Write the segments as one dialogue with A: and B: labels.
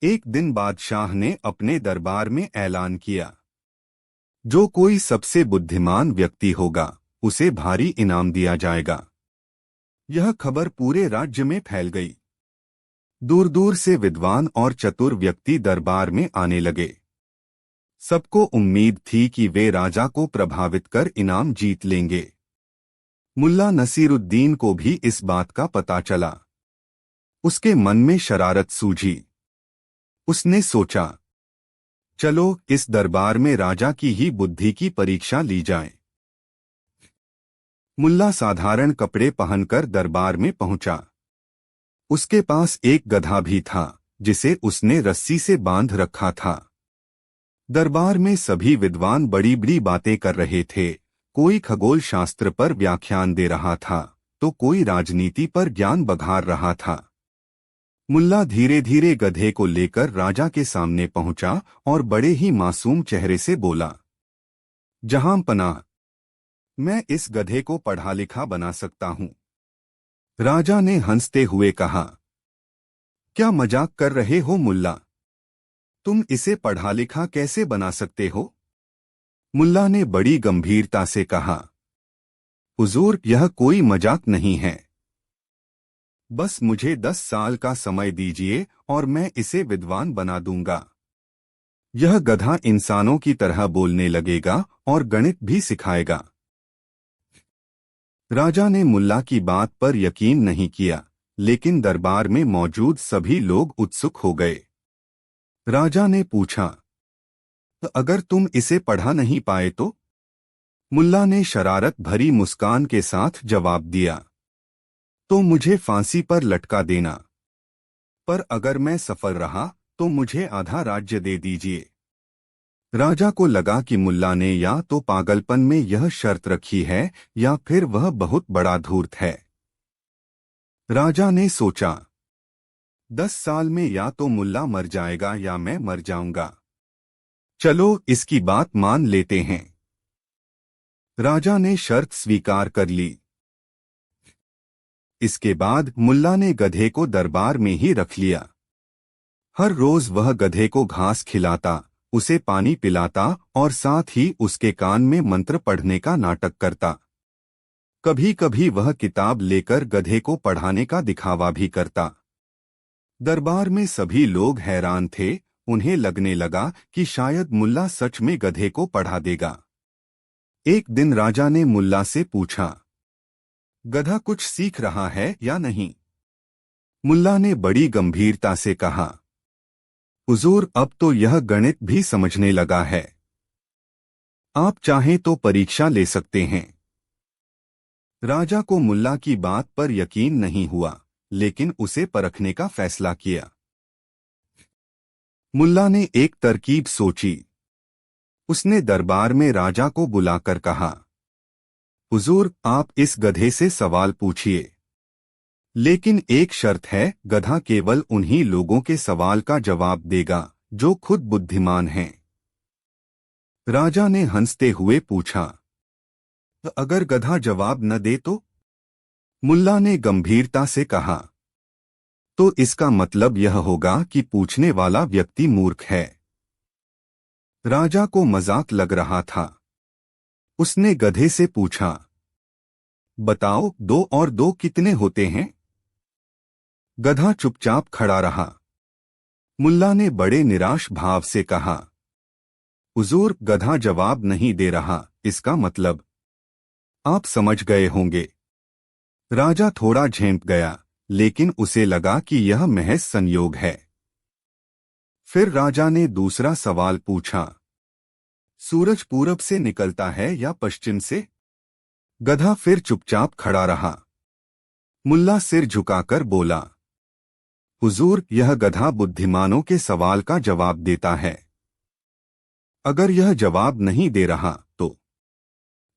A: एक दिन बादशाह ने अपने दरबार में ऐलान किया, जो कोई सबसे बुद्धिमान व्यक्ति होगा उसे भारी इनाम दिया जाएगा। यह खबर पूरे राज्य में फैल गई। दूर दूर से विद्वान और चतुर व्यक्ति दरबार में आने लगे। सबको उम्मीद थी कि वे राजा को प्रभावित कर इनाम जीत लेंगे। मुल्ला नसीरुद्दीन को भी इस बात का पता चला। उसके मन में शरारत सूझी। उसने सोचा, चलो इस दरबार में राजा की ही बुद्धि की परीक्षा ली जाए। मुल्ला साधारण कपड़े पहनकर दरबार में पहुंचा। उसके पास एक गधा भी था जिसे उसने रस्सी से बांध रखा था। दरबार में सभी विद्वान बड़ी बड़ी बातें कर रहे थे। कोई खगोल शास्त्र पर व्याख्यान दे रहा था तो कोई राजनीति पर ज्ञान बघार रहा था। मुल्ला धीरे धीरे गधे को लेकर राजा के सामने पहुंचा और बड़े ही मासूम चेहरे से बोला, जहांपनाह, मैं इस गधे को पढ़ा लिखा बना सकता हूं। राजा ने हंसते हुए कहा, क्या मजाक कर रहे हो मुल्ला? तुम इसे पढ़ा लिखा कैसे बना सकते हो? मुल्ला ने बड़ी गंभीरता से कहा, हुजूर, यह कोई मजाक नहीं है। बस मुझे 10 साल का समय दीजिए और मैं इसे विद्वान बना दूंगा। यह गधा इंसानों की तरह बोलने लगेगा और गणित भी सिखाएगा। राजा ने मुल्ला की बात पर यकीन नहीं किया, लेकिन दरबार में मौजूद सभी लोग उत्सुक हो गए। राजा ने पूछा, अगर तुम इसे पढ़ा नहीं पाए तो? मुल्ला ने शरारत भरी मुस्कान के साथ जवाब दिया, तो मुझे फांसी पर लटका देना। पर अगर मैं सफल रहा तो मुझे आधा राज्य दे दीजिए। राजा को लगा कि मुल्ला ने या तो पागलपन में यह शर्त रखी है या फिर वह बहुत बड़ा धूर्त है। राजा ने सोचा, 10 साल में या तो मुल्ला मर जाएगा या मैं मर जाऊंगा। चलो इसकी बात मान लेते हैं। राजा ने शर्त स्वीकार कर ली। इसके बाद मुल्ला ने गधे को दरबार में ही रख लिया। हर रोज वह गधे को घास खिलाता, उसे पानी पिलाता और साथ ही उसके कान में मंत्र पढ़ने का नाटक करता। कभी कभी वह किताब लेकर गधे को पढ़ाने का दिखावा भी करता। दरबार में सभी लोग हैरान थे। उन्हें लगने लगा कि शायद मुल्ला सच में गधे को पढ़ा देगा। एक दिन राजा ने मुल्ला से पूछा, गधा कुछ सीख रहा है या नहीं? मुल्ला ने बड़ी गंभीरता से कहा, हुजूर, अब तो यह गणित भी समझने लगा है। आप चाहें तो परीक्षा ले सकते हैं। राजा को मुल्ला की बात पर यकीन नहीं हुआ, लेकिन उसे परखने का फैसला किया। मुल्ला ने एक तरकीब सोची। उसने दरबार में राजा को बुलाकर कहा, हुजूर, आप इस गधे से सवाल पूछिए, लेकिन एक शर्त है, गधा केवल उन्हीं लोगों के सवाल का जवाब देगा जो खुद बुद्धिमान हैं। राजा ने हंसते हुए पूछा, अगर गधा जवाब न दे तो? मुल्ला ने गंभीरता से कहा, तो इसका मतलब यह होगा कि पूछने वाला व्यक्ति मूर्ख है। राजा को मजाक लग रहा था। उसने गधे से पूछा, बताओ, 2 और 2 कितने होते हैं? गधा चुपचाप खड़ा रहा। मुल्ला ने बड़े निराश भाव से कहा, हुजूर, गधा जवाब नहीं दे रहा, इसका मतलब आप समझ गए होंगे। राजा थोड़ा झेंप गया, लेकिन उसे लगा कि यह महज संयोग है। फिर राजा ने दूसरा सवाल पूछा, सूरज पूरब से निकलता है या पश्चिम से? गधा फिर चुपचाप खड़ा रहा। मुल्ला सिर झुकाकर बोला, हुजूर, यह गधा बुद्धिमानों के सवाल का जवाब देता है। अगर यह जवाब नहीं दे रहा तो?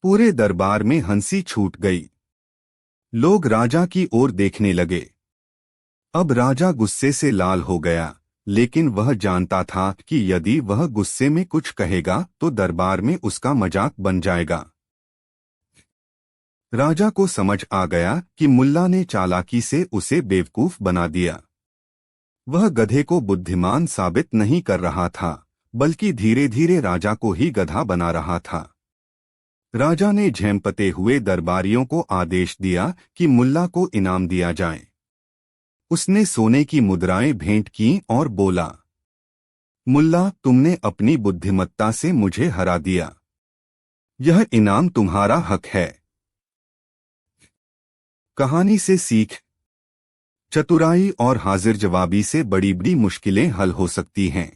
A: पूरे दरबार में हंसी छूट गई। लोग राजा की ओर देखने लगे। अब राजा गुस्से से लाल हो गया, लेकिन वह जानता था कि यदि वह गुस्से में कुछ कहेगा तो दरबार में उसका मजाक बन जाएगा। राजा को समझ आ गया कि मुल्ला ने चालाकी से उसे बेवकूफ बना दिया। वह गधे को बुद्धिमान साबित नहीं कर रहा था, बल्कि धीरे धीरे राजा को ही गधा बना रहा था। राजा ने झेंपते हुए दरबारियों को आदेश दिया कि मुल्ला को इनाम दिया जाए। उसने सोने की मुद्राएं भेंट की और बोला, मुल्ला, तुमने अपनी बुद्धिमत्ता से मुझे हरा दिया। यह इनाम तुम्हारा हक है। कहानी से सीख। चतुराई और हाजिर जवाबी से बड़ी बड़ी मुश्किलें हल हो सकती हैं।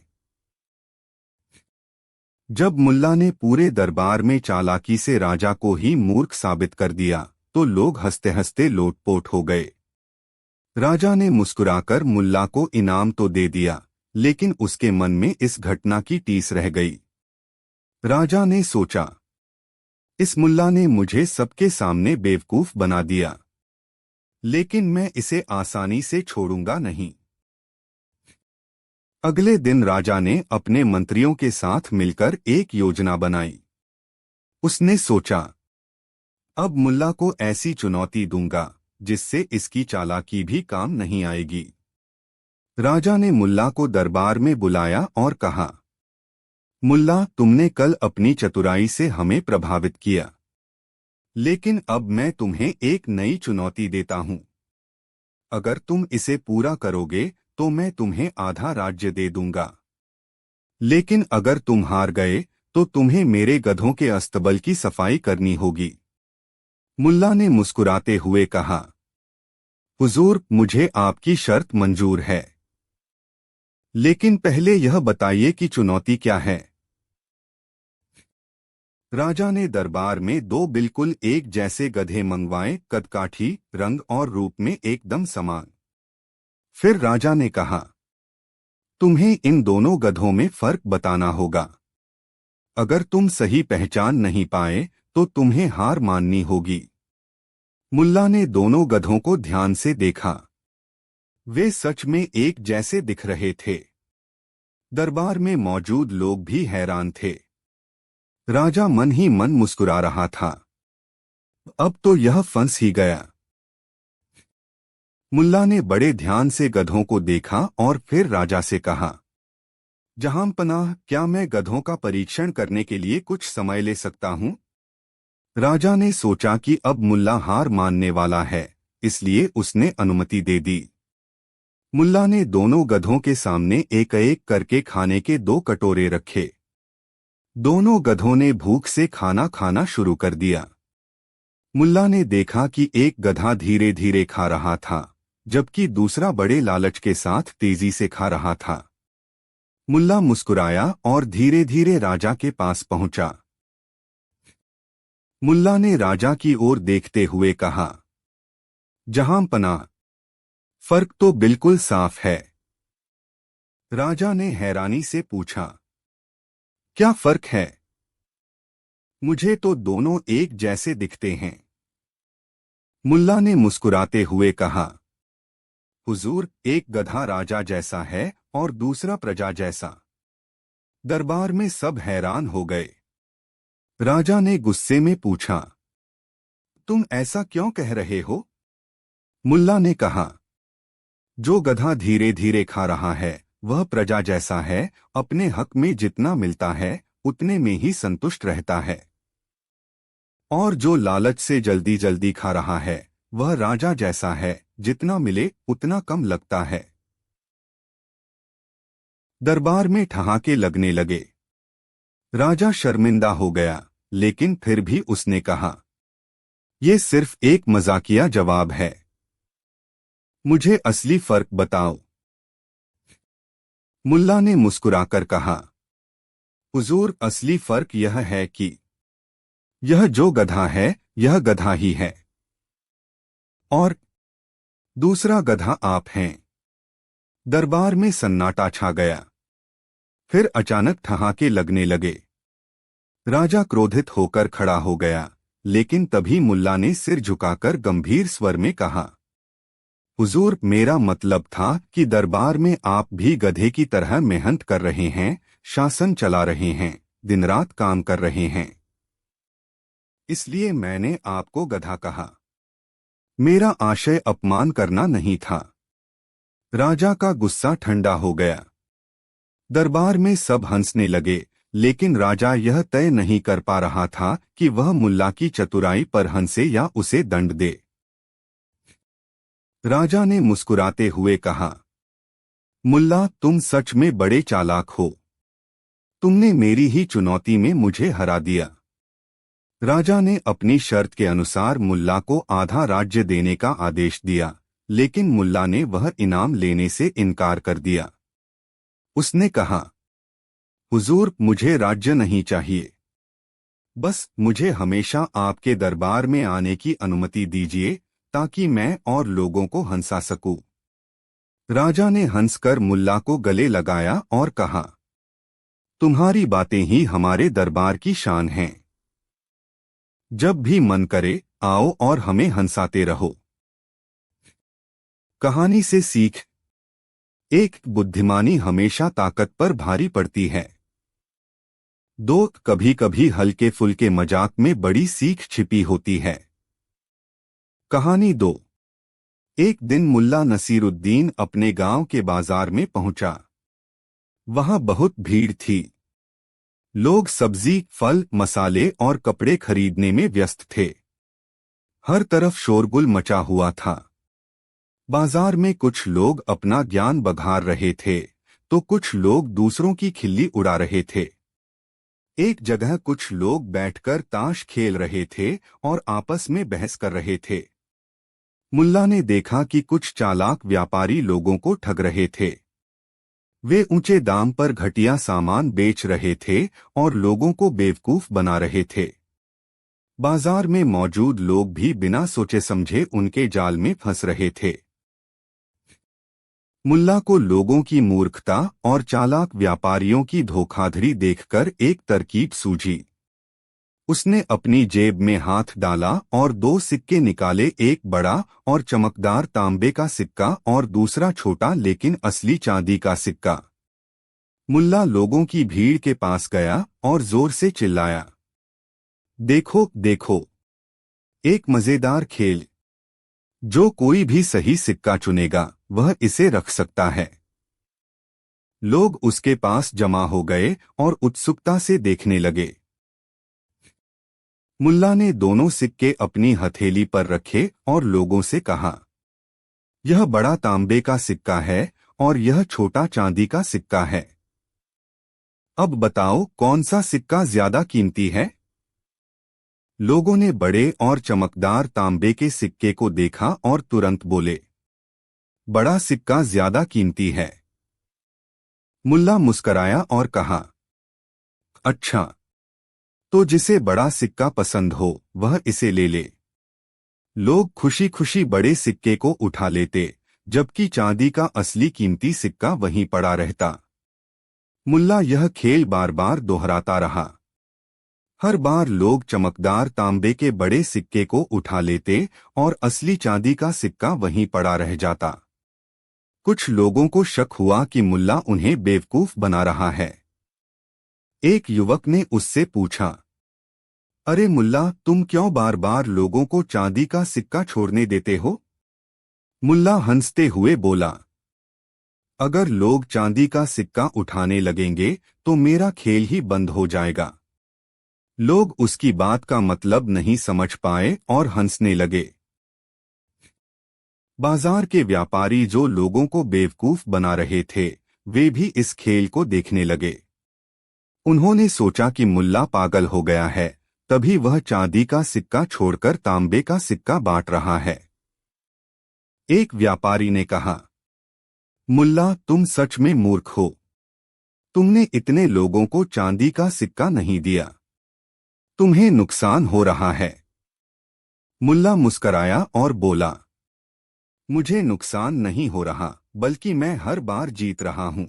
A: जब मुल्ला ने पूरे दरबार में चालाकी से राजा को ही मूर्ख साबित कर दिया, तो लोग हंसते हंसते लोटपोट हो गए। राजा ने मुस्कुराकर मुल्ला को इनाम तो दे दिया, लेकिन उसके मन में इस घटना की टीस रह गई। राजा ने सोचा, इस मुल्ला ने मुझे सबके सामने बेवकूफ बना दिया, लेकिन मैं इसे आसानी से छोड़ूंगा नहीं। अगले दिन राजा ने अपने मंत्रियों के साथ मिलकर एक योजना बनाई। उसने सोचा, अब मुल्ला को ऐसी चुनौती दूंगा जिससे इसकी चालाकी भी काम नहीं आएगी। राजा ने मुल्ला को दरबार में बुलाया और कहा, मुल्ला, तुमने कल अपनी चतुराई से हमें प्रभावित किया, लेकिन अब मैं तुम्हें एक नई चुनौती देता हूं। अगर तुम इसे पूरा करोगे तो मैं तुम्हें आधा राज्य दे दूंगा, लेकिन अगर तुम हार गए तो तुम्हें मेरे गधों के अस्तबल की सफाई करनी होगी। मुल्ला ने मुस्कुराते हुए कहा, हुजूर, मुझे आपकी शर्त मंजूर है, लेकिन पहले यह बताइए कि चुनौती क्या है। राजा ने दरबार में दो बिल्कुल एक जैसे गधे मंगवाए, कदकाठी, रंग और रूप में एकदम समान। फिर राजा ने कहा, तुम्हें इन दोनों गधों में फर्क बताना होगा। अगर तुम सही पहचान नहीं पाए तो तुम्हें हार माननी होगी। मुल्ला ने दोनों गधों को ध्यान से देखा। वे सच में एक जैसे दिख रहे थे। दरबार में मौजूद लोग भी हैरान थे। राजा मन ही मन मुस्कुरा रहा था। अब तो यह फंस ही गया। मुल्ला ने बड़े ध्यान से गधों को देखा और फिर राजा से कहा, जहांपनाह, क्या मैं गधों का परीक्षण करने के लिए कुछ समय ले सकता हूं? राजा ने सोचा कि अब मुल्ला हार मानने वाला है, इसलिए उसने अनुमति दे दी। मुल्ला ने दोनों गधों के सामने एक एक करके खाने के 2 कटोरे रखे। दोनों गधों ने भूख से खाना खाना शुरू कर दिया। मुल्ला ने देखा कि एक गधा धीरे धीरे खा रहा था, जबकि दूसरा बड़े लालच के साथ तेजी से खा रहा था। मुल्ला मुस्कुराया और धीरे धीरे राजा के पास पहुंचा। मुल्ला ने राजा की ओर देखते हुए कहा, जहांपनाह, फर्क तो बिल्कुल साफ है। राजा ने हैरानी से पूछा, क्या फर्क है? मुझे तो दोनों एक जैसे दिखते हैं। मुल्ला ने मुस्कुराते हुए कहा, हुजूर, एक गधा राजा जैसा है और दूसरा प्रजा जैसा। दरबार में सब हैरान हो गए। राजा ने गुस्से में पूछा, तुम ऐसा क्यों कह रहे हो? मुल्ला ने कहा, जो गधा धीरे धीरे खा रहा है वह प्रजा जैसा है, अपने हक में जितना मिलता है उतने में ही संतुष्ट रहता है। और जो लालच से जल्दी जल्दी खा रहा है वह राजा जैसा है, जितना मिले उतना कम लगता है। दरबार में ठहाके लगने लगे। राजा शर्मिंदा हो गया, लेकिन फिर भी उसने कहा, यह सिर्फ एक मजाकिया जवाब है। मुझे असली फर्क बताओ। मुल्ला ने मुस्कुराकर कहा, हुजूर, असली फर्क यह है कि यह जो गधा है यह गधा ही है, और दूसरा गधा आप हैं। दरबार में सन्नाटा छा गया। फिर अचानक ठहाके लगने लगे। राजा क्रोधित होकर खड़ा हो गया, लेकिन तभी मुल्ला ने सिर झुकाकर गंभीर स्वर में कहा, हुजूर, मेरा मतलब था कि दरबार में आप भी गधे की तरह मेहनत कर रहे हैं, शासन चला रहे हैं, दिन रात काम कर रहे हैं। इसलिए मैंने आपको गधा कहा। मेरा आशय अपमान करना नहीं था। राजा का गुस्सा ठंडा हो गया। दरबार में सब हंसने लगे, लेकिन राजा यह तय नहीं कर पा रहा था कि वह मुल्ला की चतुराई पर हंसे या उसे दंड दे। राजा ने मुस्कुराते हुए कहा, मुल्ला, तुम सच में बड़े चालाक हो। तुमने मेरी ही चुनौती में मुझे हरा दिया। राजा ने अपनी शर्त के अनुसार मुल्ला को आधा राज्य देने का आदेश दिया, लेकिन मुल्ला ने वह इनाम लेने से इनकार कर दिया। उसने कहा, हुजूर, मुझे राज्य नहीं चाहिए। बस मुझे हमेशा आपके दरबार में आने की अनुमति दीजिए, ताकि मैं और लोगों को हंसा सकूं। राजा ने हंसकर मुल्ला को गले लगाया और कहा, तुम्हारी बातें ही हमारे दरबार की शान हैं। जब भी मन करे आओ और हमें हंसाते रहो। कहानी से सीख। एक, बुद्धिमानी हमेशा ताकत पर भारी पड़ती है। दो, कभी कभी हल्के फुल्के मजाक में बड़ी सीख छिपी होती है। कहानी दो। एक दिन मुल्ला नसीरुद्दीन अपने गांव के बाजार में पहुंचा। वहां बहुत भीड़ थी। लोग सब्जी, फल, मसाले और कपड़े खरीदने में व्यस्त थे। हर तरफ शोरगुल मचा हुआ था। बाजार में कुछ लोग अपना ज्ञान बघार रहे थे, तो कुछ लोग दूसरों की खिल्ली उड़ा रहे थे। एक जगह कुछ लोग बैठकर ताश खेल रहे थे और आपस में बहस कर रहे थे। मुल्ला ने देखा कि कुछ चालाक व्यापारी लोगों को ठग रहे थे। वे ऊंचे दाम पर घटिया सामान बेच रहे थे और लोगों को बेवकूफ बना रहे थे। बाजार में मौजूद लोग भी बिना सोचे समझे उनके जाल में फंस रहे थे। मुल्ला को लोगों की मूर्खता और चालाक व्यापारियों की धोखाधड़ी देखकर एक तरकीब सूझी। उसने अपनी जेब में हाथ डाला और दो सिक्के निकाले, एक बड़ा और चमकदार तांबे का सिक्का और दूसरा छोटा लेकिन असली चांदी का सिक्का। मुल्ला लोगों की भीड़ के पास गया और जोर से चिल्लाया, देखो देखो, एक मजेदार खेल। जो कोई भी सही सिक्का चुनेगा वह इसे रख सकता है। लोग उसके पास जमा हो गए और उत्सुकता से देखने लगे। मुल्ला ने दोनों सिक्के अपनी हथेली पर रखे और लोगों से कहा, यह बड़ा तांबे का सिक्का है और यह छोटा चांदी का सिक्का है। अब बताओ कौन सा सिक्का ज्यादा कीमती है। लोगों ने बड़े और चमकदार तांबे के सिक्के को देखा और तुरंत बोले, बड़ा सिक्का ज्यादा कीमती है। मुल्ला मुस्कराया और कहा, अच्छा, तो जिसे बड़ा सिक्का पसंद हो वह इसे ले ले। लोग खुशी खुशी बड़े सिक्के को उठा लेते, जबकि चांदी का असली कीमती सिक्का वहीं पड़ा रहता। मुल्ला यह खेल बार बार दोहराता रहा। हर बार लोग चमकदार तांबे के बड़े सिक्के को उठा लेते और असली चांदी का सिक्का वहीं पड़ा रह जाता। कुछ लोगों को शक हुआ कि मुल्ला उन्हें बेवकूफ बना रहा है। एक युवक ने उससे पूछा, अरे मुल्ला, तुम क्यों बार बार लोगों को चांदी का सिक्का छोड़ने देते हो। मुल्ला हंसते हुए बोला, अगर लोग चांदी का सिक्का उठाने लगेंगे तो मेरा खेल ही बंद हो जाएगा। लोग उसकी बात का मतलब नहीं समझ पाए और हंसने लगे। बाजार के व्यापारी जो लोगों को बेवकूफ बना रहे थे, वे भी इस खेल को देखने लगे। उन्होंने सोचा कि मुल्ला पागल हो गया है, तभी वह चांदी का सिक्का छोड़कर तांबे का सिक्का बांट रहा है। एक व्यापारी ने कहा, मुल्ला, तुम सच में मूर्ख हो। तुमने इतने लोगों को चांदी का सिक्का नहीं दिया। तुम्हें नुकसान हो रहा है। मुल्ला मुस्कराया और बोला, मुझे नुकसान नहीं हो रहा, बल्कि मैं हर बार जीत रहा हूं।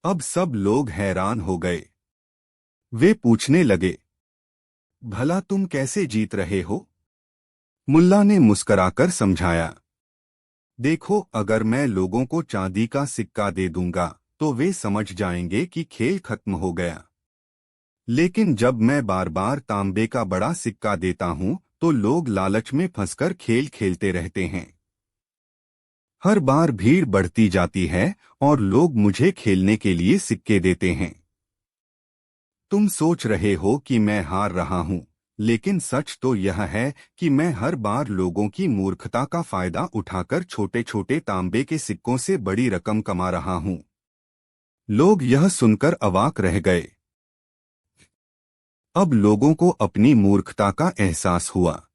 A: अब सब लोग हैरान हो गए। वे पूछने लगे, भला तुम कैसे जीत रहे हो। मुल्ला ने मुस्कराकर समझाया, देखो, अगर मैं लोगों को चांदी का सिक्का दे दूंगा तो वे समझ जाएंगे कि खेल खत्म हो गया। लेकिन जब मैं बार बार तांबे का बड़ा सिक्का देता हूं तो लोग लालच में फंसकर खेल खेलते रहते हैं। हर बार भीड़ बढ़ती जाती है और लोग मुझे खेलने के लिए सिक्के देते हैं। तुम सोच रहे हो कि मैं हार रहा हूं, लेकिन सच तो यह है कि मैं हर बार लोगों की मूर्खता का फायदा उठाकर छोटे छोटे तांबे के सिक्कों से बड़ी रकम कमा रहा हूं। लोग यह सुनकर अवाक रह गए। अब लोगों को अपनी मूर्खता का एहसास हुआ।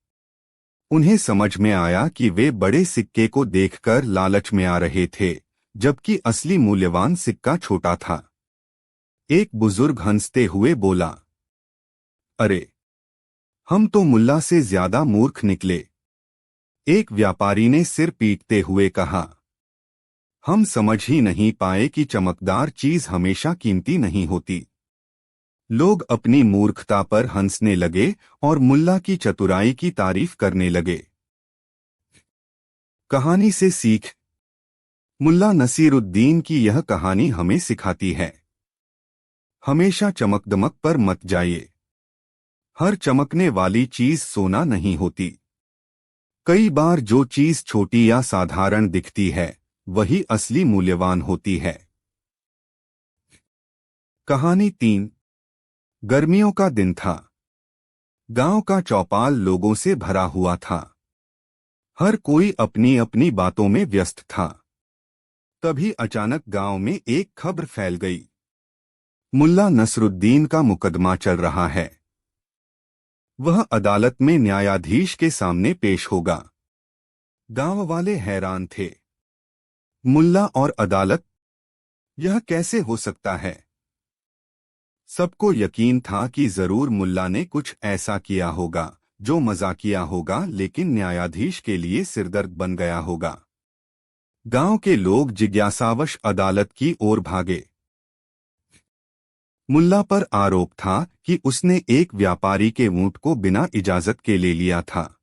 A: उन्हें समझ में आया कि वे बड़े सिक्के को देखकर लालच में आ रहे थे, जबकि असली मूल्यवान सिक्का छोटा था। एक बुजुर्ग हंसते हुए बोला, अरे, हम तो मुल्ला से ज्यादा मूर्ख निकले। एक व्यापारी ने सिर पीटते हुए कहा, हम समझ ही नहीं पाए कि चमकदार चीज हमेशा कीमती नहीं होती। लोग अपनी मूर्खता पर हंसने लगे और मुल्ला की चतुराई की तारीफ करने लगे। कहानी से सीख। मुल्ला नसीरुद्दीन की यह कहानी हमें सिखाती है, हमेशा चमकदमक पर मत जाइए। हर चमकने वाली चीज सोना नहीं होती। कई बार जो चीज छोटी या साधारण दिखती है, वही असली मूल्यवान होती है। कहानी 3। गर्मियों का दिन था। गांव का चौपाल लोगों से भरा हुआ था। हर कोई अपनी अपनी बातों में व्यस्त था। तभी अचानक गांव में एक खबर फैल गई। मुल्ला नसरुद्दीन का मुकदमा चल रहा है। वह अदालत में न्यायाधीश के सामने पेश होगा। गांव वाले हैरान थे। मुल्ला और अदालत, यह कैसे हो सकता है? सबको यकीन था कि जरूर मुल्ला ने कुछ ऐसा किया होगा जो मजाकिया होगा, लेकिन न्यायाधीश के लिए सिरदर्द बन गया होगा। गांव के लोग जिज्ञासावश अदालत की ओर भागे। मुल्ला पर आरोप था कि उसने एक व्यापारी के ऊंट को बिना इजाजत के ले लिया था।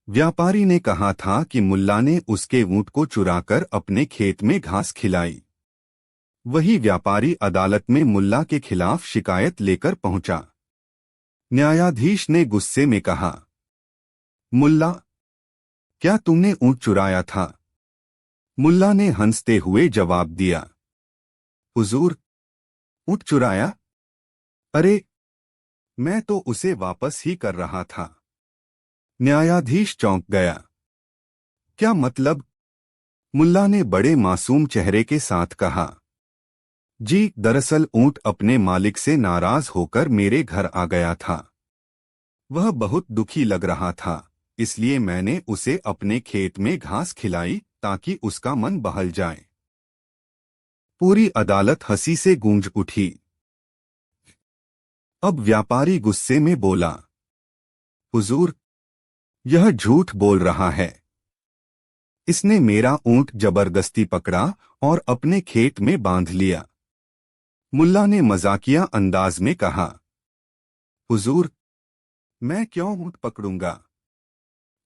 A: व्यापारी ने कहा था कि मुल्ला ने उसके ऊंट को चुराकर अपने खेत में घास खिलाई। वही व्यापारी अदालत में मुल्ला के खिलाफ शिकायत लेकर पहुंचा। न्यायाधीश ने गुस्से में कहा, मुल्ला, क्या तुमने ऊंट चुराया था? मुल्ला ने हंसते हुए जवाब दिया, हुजूर, ऊंट चुराया? अरे, मैं तो उसे वापस ही कर रहा था। न्यायाधीश चौंक गया। क्या मतलब? मुल्ला ने बड़े मासूम चेहरे के साथ कहा, जी, दरअसल ऊंट अपने मालिक से नाराज होकर मेरे घर आ गया था। वह बहुत दुखी लग रहा था, इसलिए मैंने उसे अपने खेत में घास खिलाई ताकि उसका मन बहल जाए। पूरी अदालत हंसी से गूंज उठी। अब व्यापारी गुस्से में बोला, हुजूर, यह झूठ बोल रहा है। इसने मेरा ऊंट जबरदस्ती पकड़ा और अपने खेत में बांध लिया। मुल्ला ने मजाकिया अंदाज में कहा, हुजूर, मैं क्यों ऊंट पकड़ूंगा?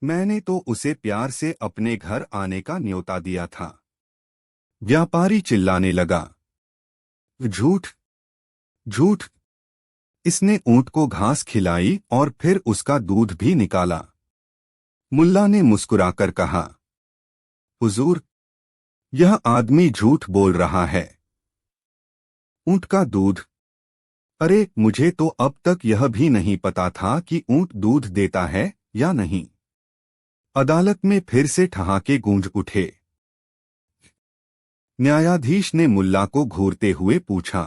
A: मैंने तो उसे प्यार से अपने घर आने का न्योता दिया था। व्यापारी चिल्लाने लगा, झूठ, झूठ। इसने ऊंट को घास खिलाई और फिर उसका दूध भी निकाला। मुल्ला ने मुस्कुराकर कहा, हुजूर, यह आदमी झूठ बोल रहा है। ऊंट का दूध? अरे, मुझे तो अब तक यह भी नहीं पता था कि ऊंट दूध देता है या नहीं। अदालत में फिर से ठहाके गूंज उठे। न्यायाधीश ने मुल्ला को घूरते हुए पूछा,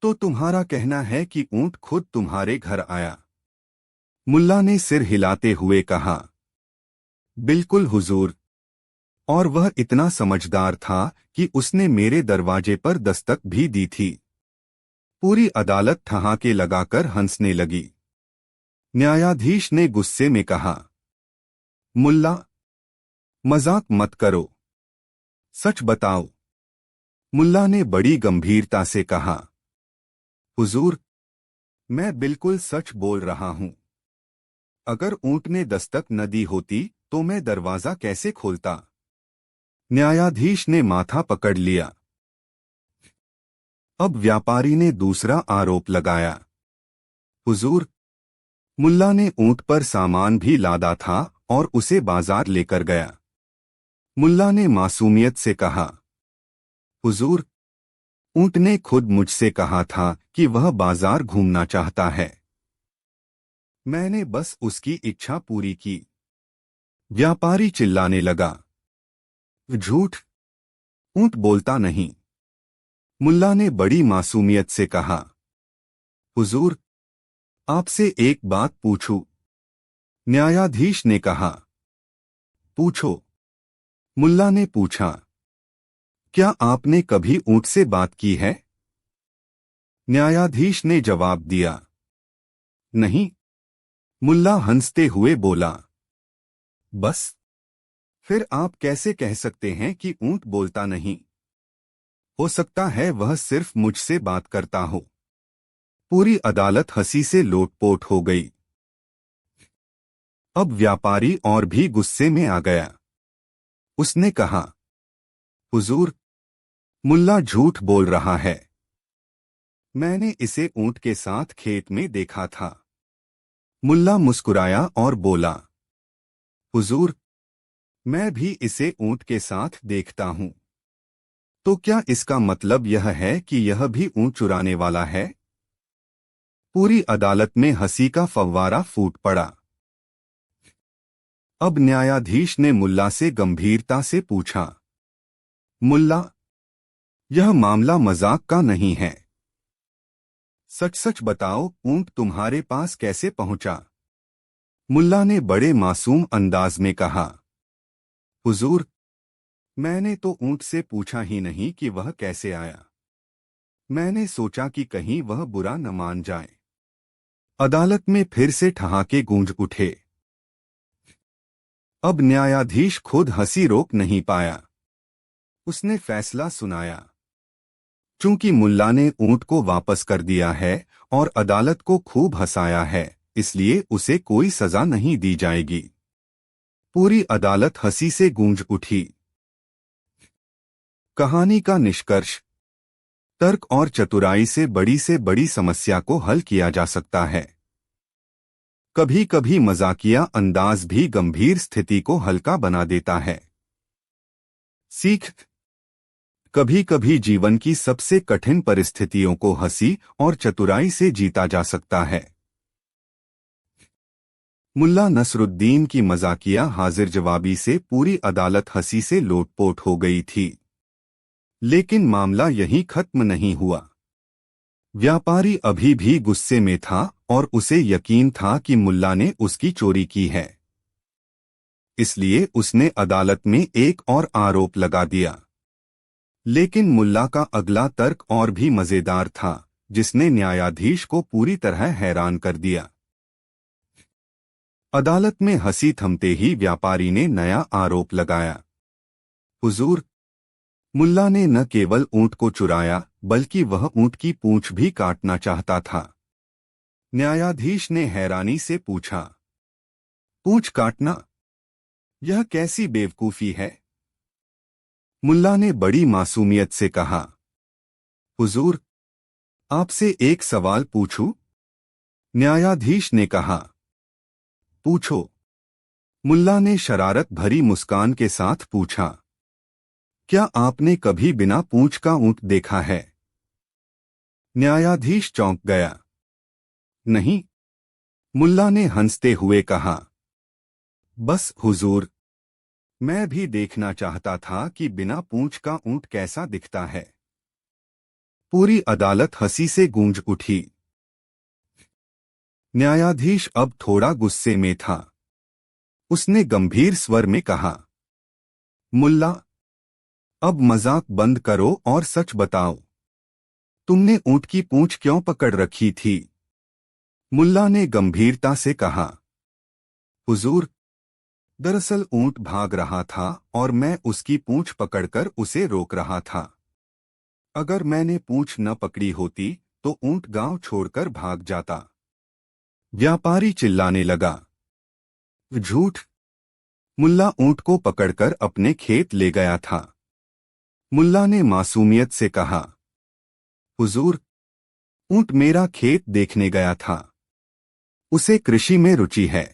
A: तो तुम्हारा कहना है कि ऊंट खुद तुम्हारे घर आया? मुल्ला ने सिर हिलाते हुए कहा, बिल्कुल हुजूर, और वह इतना समझदार था कि उसने मेरे दरवाजे पर दस्तक भी दी थी। पूरी अदालत ठहाके लगाकर हंसने लगी। न्यायाधीश ने गुस्से में कहा, मुल्ला, मजाक मत करो, सच बताओ। मुल्ला ने बड़ी गंभीरता से कहा, हुजूर, मैं बिल्कुल सच बोल रहा हूं। अगर ऊंट ने दस्तक न दी होती तो मैं दरवाजा कैसे खोलता? न्यायाधीश ने माथा पकड़ लिया। अब व्यापारी ने दूसरा आरोप लगाया, हुजूर, मुल्ला ने ऊंट पर सामान भी लादा था और उसे बाजार लेकर गया। मुल्ला ने मासूमियत से कहा, हुजूर, ऊंट ने खुद मुझसे कहा था कि वह बाजार घूमना चाहता है। मैंने बस उसकी इच्छा पूरी की। व्यापारी चिल्लाने लगा, झूठ, ऊंट बोलता नहीं। मुल्ला ने बड़ी मासूमियत से कहा, हुजूर, आपसे एक बात पूछूं? न्यायाधीश ने कहा, पूछो। मुल्ला ने पूछा, क्या आपने कभी ऊंट से बात की है? न्यायाधीश ने जवाब दिया, नहीं। मुल्ला हंसते हुए बोला, बस, फिर आप कैसे कह सकते हैं कि ऊंट बोलता नहीं? हो सकता है वह सिर्फ मुझसे बात करता हो। पूरी अदालत हंसी से लोटपोट हो गई। अब व्यापारी और भी गुस्से में आ गया। उसने कहा, हुजूर, मुल्ला झूठ बोल रहा है। मैंने इसे ऊंट के साथ खेत में देखा था। मुल्ला मुस्कुराया और बोला, हुजूर, मैं भी इसे ऊंट के साथ देखता हूं। तो क्या इसका मतलब यह है कि यह भी ऊंट चुराने वाला है? पूरी अदालत में हंसी का फव्वारा फूट पड़ा। अब न्यायाधीश ने मुल्ला से गंभीरता से पूछा, मुल्ला, यह मामला मजाक का नहीं है। सच सच बताओ, ऊंट तुम्हारे पास कैसे पहुंचा? मुल्ला ने बड़े मासूम अंदाज में कहा, हुजूर, मैंने तो ऊंट से पूछा ही नहीं कि वह कैसे आया। मैंने सोचा कि कहीं वह बुरा न मान जाए। अदालत में फिर से ठहाके गूंज उठे। अब न्यायाधीश खुद हंसी रोक नहीं पाया। उसने फैसला सुनाया, चूंकि मुल्ला ने ऊंट को वापस कर दिया है और अदालत को खूब हंसाया है, इसलिए उसे कोई सजा नहीं दी जाएगी। पूरी अदालत हंसी से गूंज उठी। कहानी का निष्कर्ष, तर्क और चतुराई से बड़ी समस्या को हल किया जा सकता है। कभी कभी मजाकिया अंदाज भी गंभीर स्थिति को हल्का बना देता है। सीख, कभी कभी जीवन की सबसे कठिन परिस्थितियों को हंसी और चतुराई से जीता जा सकता है। मुल्ला नसरुद्दीन की मजाकिया हाजिर जवाबी से पूरी अदालत हंसी से लोटपोट हो गई थी। लेकिन मामला यहीं खत्म नहीं हुआ। व्यापारी अभी भी गुस्से में था और उसे यकीन था कि मुल्ला ने उसकी चोरी की है। इसलिए उसने अदालत में एक और आरोप लगा दिया। लेकिन मुल्ला का अगला तर्क और भी मजेदार था, जिसने न्यायाधीश को पूरी तरह हैरान कर दिया। अदालत में हंसी थमते ही व्यापारी ने नया आरोप लगाया, हुजूर, मुल्ला ने न केवल ऊंट को चुराया बल्कि वह ऊंट की पूंछ भी काटना चाहता था। न्यायाधीश ने हैरानी से पूछा, पूंछ काटना? यह कैसी बेवकूफी है? मुल्ला ने बड़ी मासूमियत से कहा, हुजूर, आपसे एक सवाल पूछूं? न्यायाधीश ने कहा, पूछो। मुल्ला ने शरारत भरी मुस्कान के साथ पूछा, क्या आपने कभी बिना पूंछ का ऊंट देखा है? न्यायाधीश चौंक गया। नहीं, मुल्ला ने हंसते हुए कहा, बस हुजूर, मैं भी देखना चाहता था कि बिना पूंछ का ऊंट कैसा दिखता है। पूरी अदालत हंसी से गूंज उठी। न्यायाधीश अब थोड़ा गुस्से में था। उसने गंभीर स्वर में कहा, मुल्ला, अब मजाक बंद करो और सच बताओ, तुमने ऊंट की पूंछ क्यों पकड़ रखी थी? मुल्ला ने गंभीरता से कहा, हुजूर, दरअसल ऊंट भाग रहा था और मैं उसकी पूंछ पकड़कर उसे रोक रहा था। अगर मैंने पूंछ न पकड़ी होती तो ऊंट गांव छोड़कर भाग जाता। व्यापारी चिल्लाने लगा, झूठ, मुल्ला ऊंट को पकड़कर अपने खेत ले गया था। मुल्ला ने मासूमियत से कहा, हुजूर, ऊंट मेरा खेत देखने गया था। उसे कृषि में रुचि है।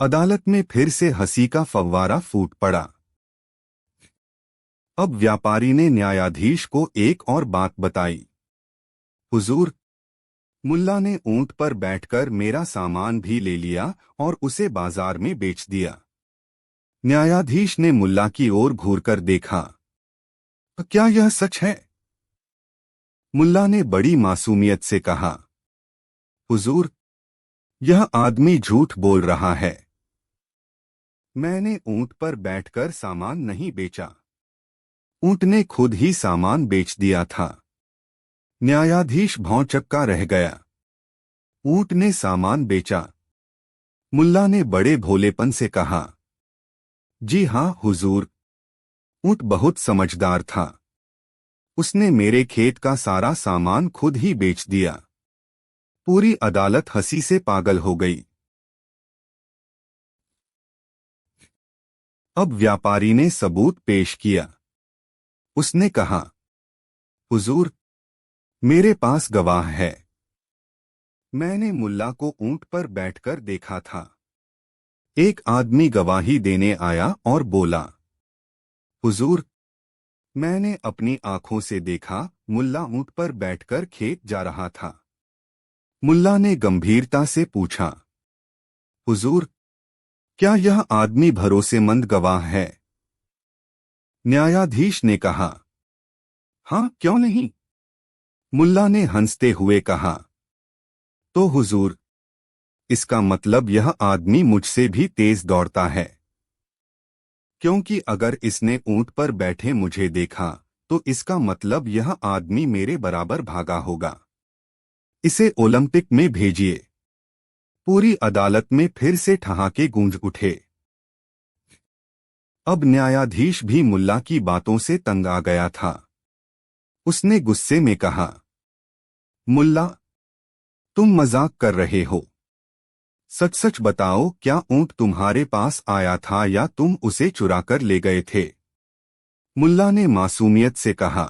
A: अदालत में फिर से हंसी का फव्वारा फूट पड़ा। अब व्यापारी ने न्यायाधीश को एक और बात बताई। हुजूर, मुल्ला ने ऊंट पर बैठकर मेरा सामान भी ले लिया और उसे बाजार में बेच दिया। न्यायाधीश ने मुल्ला की ओर घूरकर देखा। क्या यह सच है? मुल्ला ने बड़ी मासूमियत से कहा, हुजूर, यह आदमी झूठ बोल रहा है। मैंने ऊंट पर बैठकर सामान नहीं बेचा। ऊंट ने खुद ही सामान बेच दिया था। न्यायाधीश भौंचक्का रह गया। ऊंट ने सामान बेचा? मुल्ला ने बड़े भोलेपन से कहा, जी हां हुजूर, ऊंट बहुत समझदार था। उसने मेरे खेत का सारा सामान खुद ही बेच दिया। पूरी अदालत हंसी से पागल हो गई। अब व्यापारी ने सबूत पेश किया। उसने कहा, हुजूर, मेरे पास गवाह है। मैंने मुल्ला को ऊंट पर बैठकर देखा था। एक आदमी गवाही देने आया और बोला, हुजूर, मैंने अपनी आंखों से देखा मुल्ला ऊंट पर बैठकर खेत जा रहा था। मुल्ला ने गंभीरता से पूछा, हुजूर, क्या यह आदमी भरोसेमंद गवाह है? न्यायाधीश ने कहा, हाँ, क्यों नहीं? मुल्ला ने हंसते हुए कहा, तो हुजूर, इसका मतलब यह आदमी मुझसे भी तेज दौड़ता है, क्योंकि अगर इसने ऊंट पर बैठे मुझे देखा तो इसका मतलब यह आदमी मेरे बराबर भागा होगा। इसे ओलंपिक में भेजिए। पूरी अदालत में फिर से ठहाके गूंज उठे। अब न्यायाधीश भी मुल्ला की बातों से तंग आ गया था। उसने गुस्से में कहा, मुल्ला, तुम मजाक कर रहे हो। सच सच बताओ, क्या ऊंट तुम्हारे पास आया था या तुम उसे चुराकर ले गए थे? मुल्ला ने मासूमियत से कहा,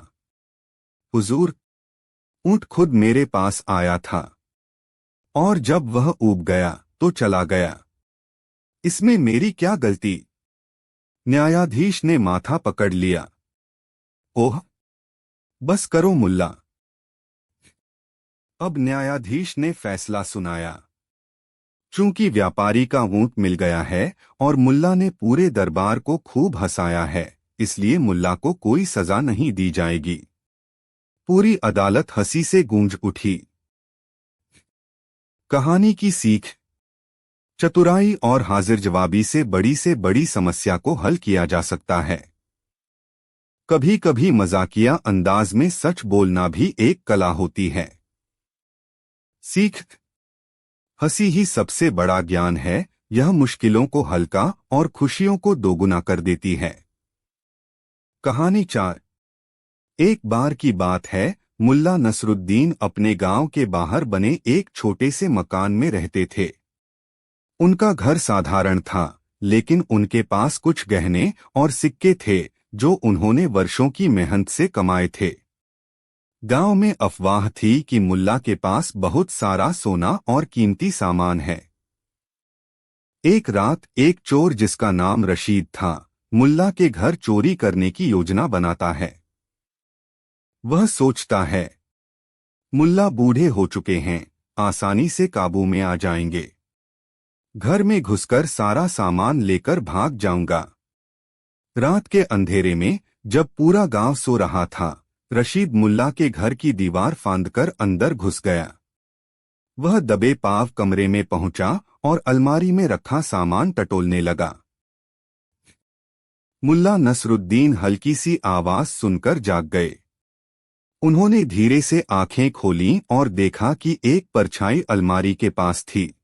A: हुजूर, ऊंट खुद मेरे पास आया था और जब वह ऊब गया तो चला गया। इसमें मेरी क्या गलती? न्यायाधीश ने माथा पकड़ लिया। ओह, बस करो मुल्ला। अब न्यायाधीश ने फैसला सुनाया। चूंकि व्यापारी का ऊंट मिल गया है और मुल्ला ने पूरे दरबार को खूब हंसाया है, इसलिए मुल्ला को कोई सजा नहीं दी जाएगी। पूरी अदालत हंसी से गूंज उठी। कहानी की सीख। चतुराई और हाजिर जवाबी से बड़ी समस्या को हल किया जा सकता है। कभी कभी मजाकिया अंदाज में सच बोलना भी एक कला होती है। सीख। हंसी ही सबसे बड़ा ज्ञान है। यह मुश्किलों को हल्का और खुशियों को दोगुना कर देती है। कहानी 4। एक बार की बात है, मुल्ला नसरुद्दीन अपने गांव के बाहर बने एक छोटे से मकान में रहते थे। उनका घर साधारण था, लेकिन उनके पास कुछ गहने और सिक्के थे जो उन्होंने वर्षों की मेहनत से कमाए थे। गांव में अफवाह थी कि मुल्ला के पास बहुत सारा सोना और कीमती सामान है। एक रात एक चोर जिसका नाम रशीद था, मुल्ला के घर चोरी करने की योजना बनाता है। वह सोचता है, मुल्ला बूढ़े हो चुके हैं, आसानी से काबू में आ जाएंगे। घर में घुसकर सारा सामान लेकर भाग जाऊंगा। रात के अंधेरे में जब पूरा गांव सो रहा था, रशीद मुल्ला के घर की दीवार फांदकर अंदर घुस गया। वह दबे पांव कमरे में पहुंचा और अलमारी में रखा सामान टटोलने लगा। मुल्ला नसरुद्दीन हल्की सी आवाज सुनकर जाग गए। उन्होंने धीरे से आंखें खोलीं और देखा कि एक परछाई अलमारी के पास थी।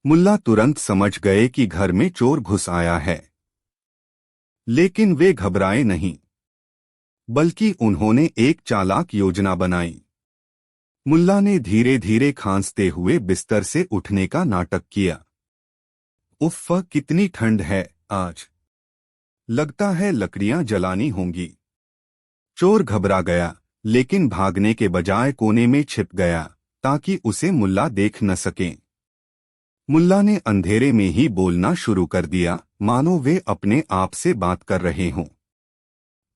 A: मुल्ला तुरंत समझ गए कि घर में चोर घुस आया है, लेकिन वे घबराए नहीं, बल्कि उन्होंने एक चालाक योजना बनाई। मुल्ला ने धीरे धीरे खांसते हुए बिस्तर से उठने का नाटक किया। उफ़, कितनी ठंड है आज। लगता है लकड़ियां जलानी होंगी। चोर घबरा गया, लेकिन भागने के बजाय कोने में छिप गया ताकि उसे मुल्ला देख न सकें। मुल्ला ने अंधेरे में ही बोलना शुरू कर दिया, मानो वे अपने आप से बात कर रहे हों।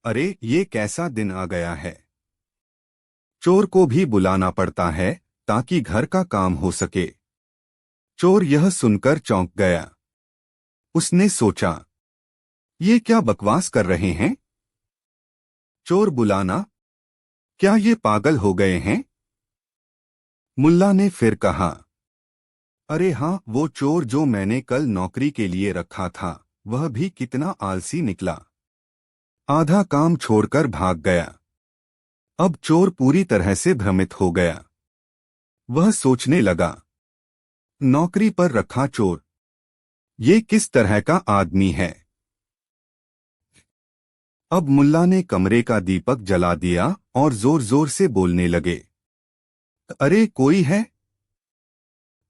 A: अरे ये कैसा दिन आ गया है। चोर को भी बुलाना पड़ता है ताकि घर का काम हो सके। चोर यह सुनकर चौंक गया। उसने सोचा, ये क्या बकवास कर रहे हैं। चोर बुलाना, क्या ये पागल हो गए हैं। मुल्ला ने फिर कहा, अरे हाँ, वो चोर जो मैंने कल नौकरी के लिए रखा था, वह भी कितना आलसी निकला। आधा काम छोड़कर भाग गया। अब चोर पूरी तरह से भ्रमित हो गया। वह सोचने लगा, नौकरी पर रखा चोर, ये किस तरह का आदमी है। अब मुल्ला ने कमरे का दीपक जला दिया और जोर जोर से बोलने लगे, अरे कोई है।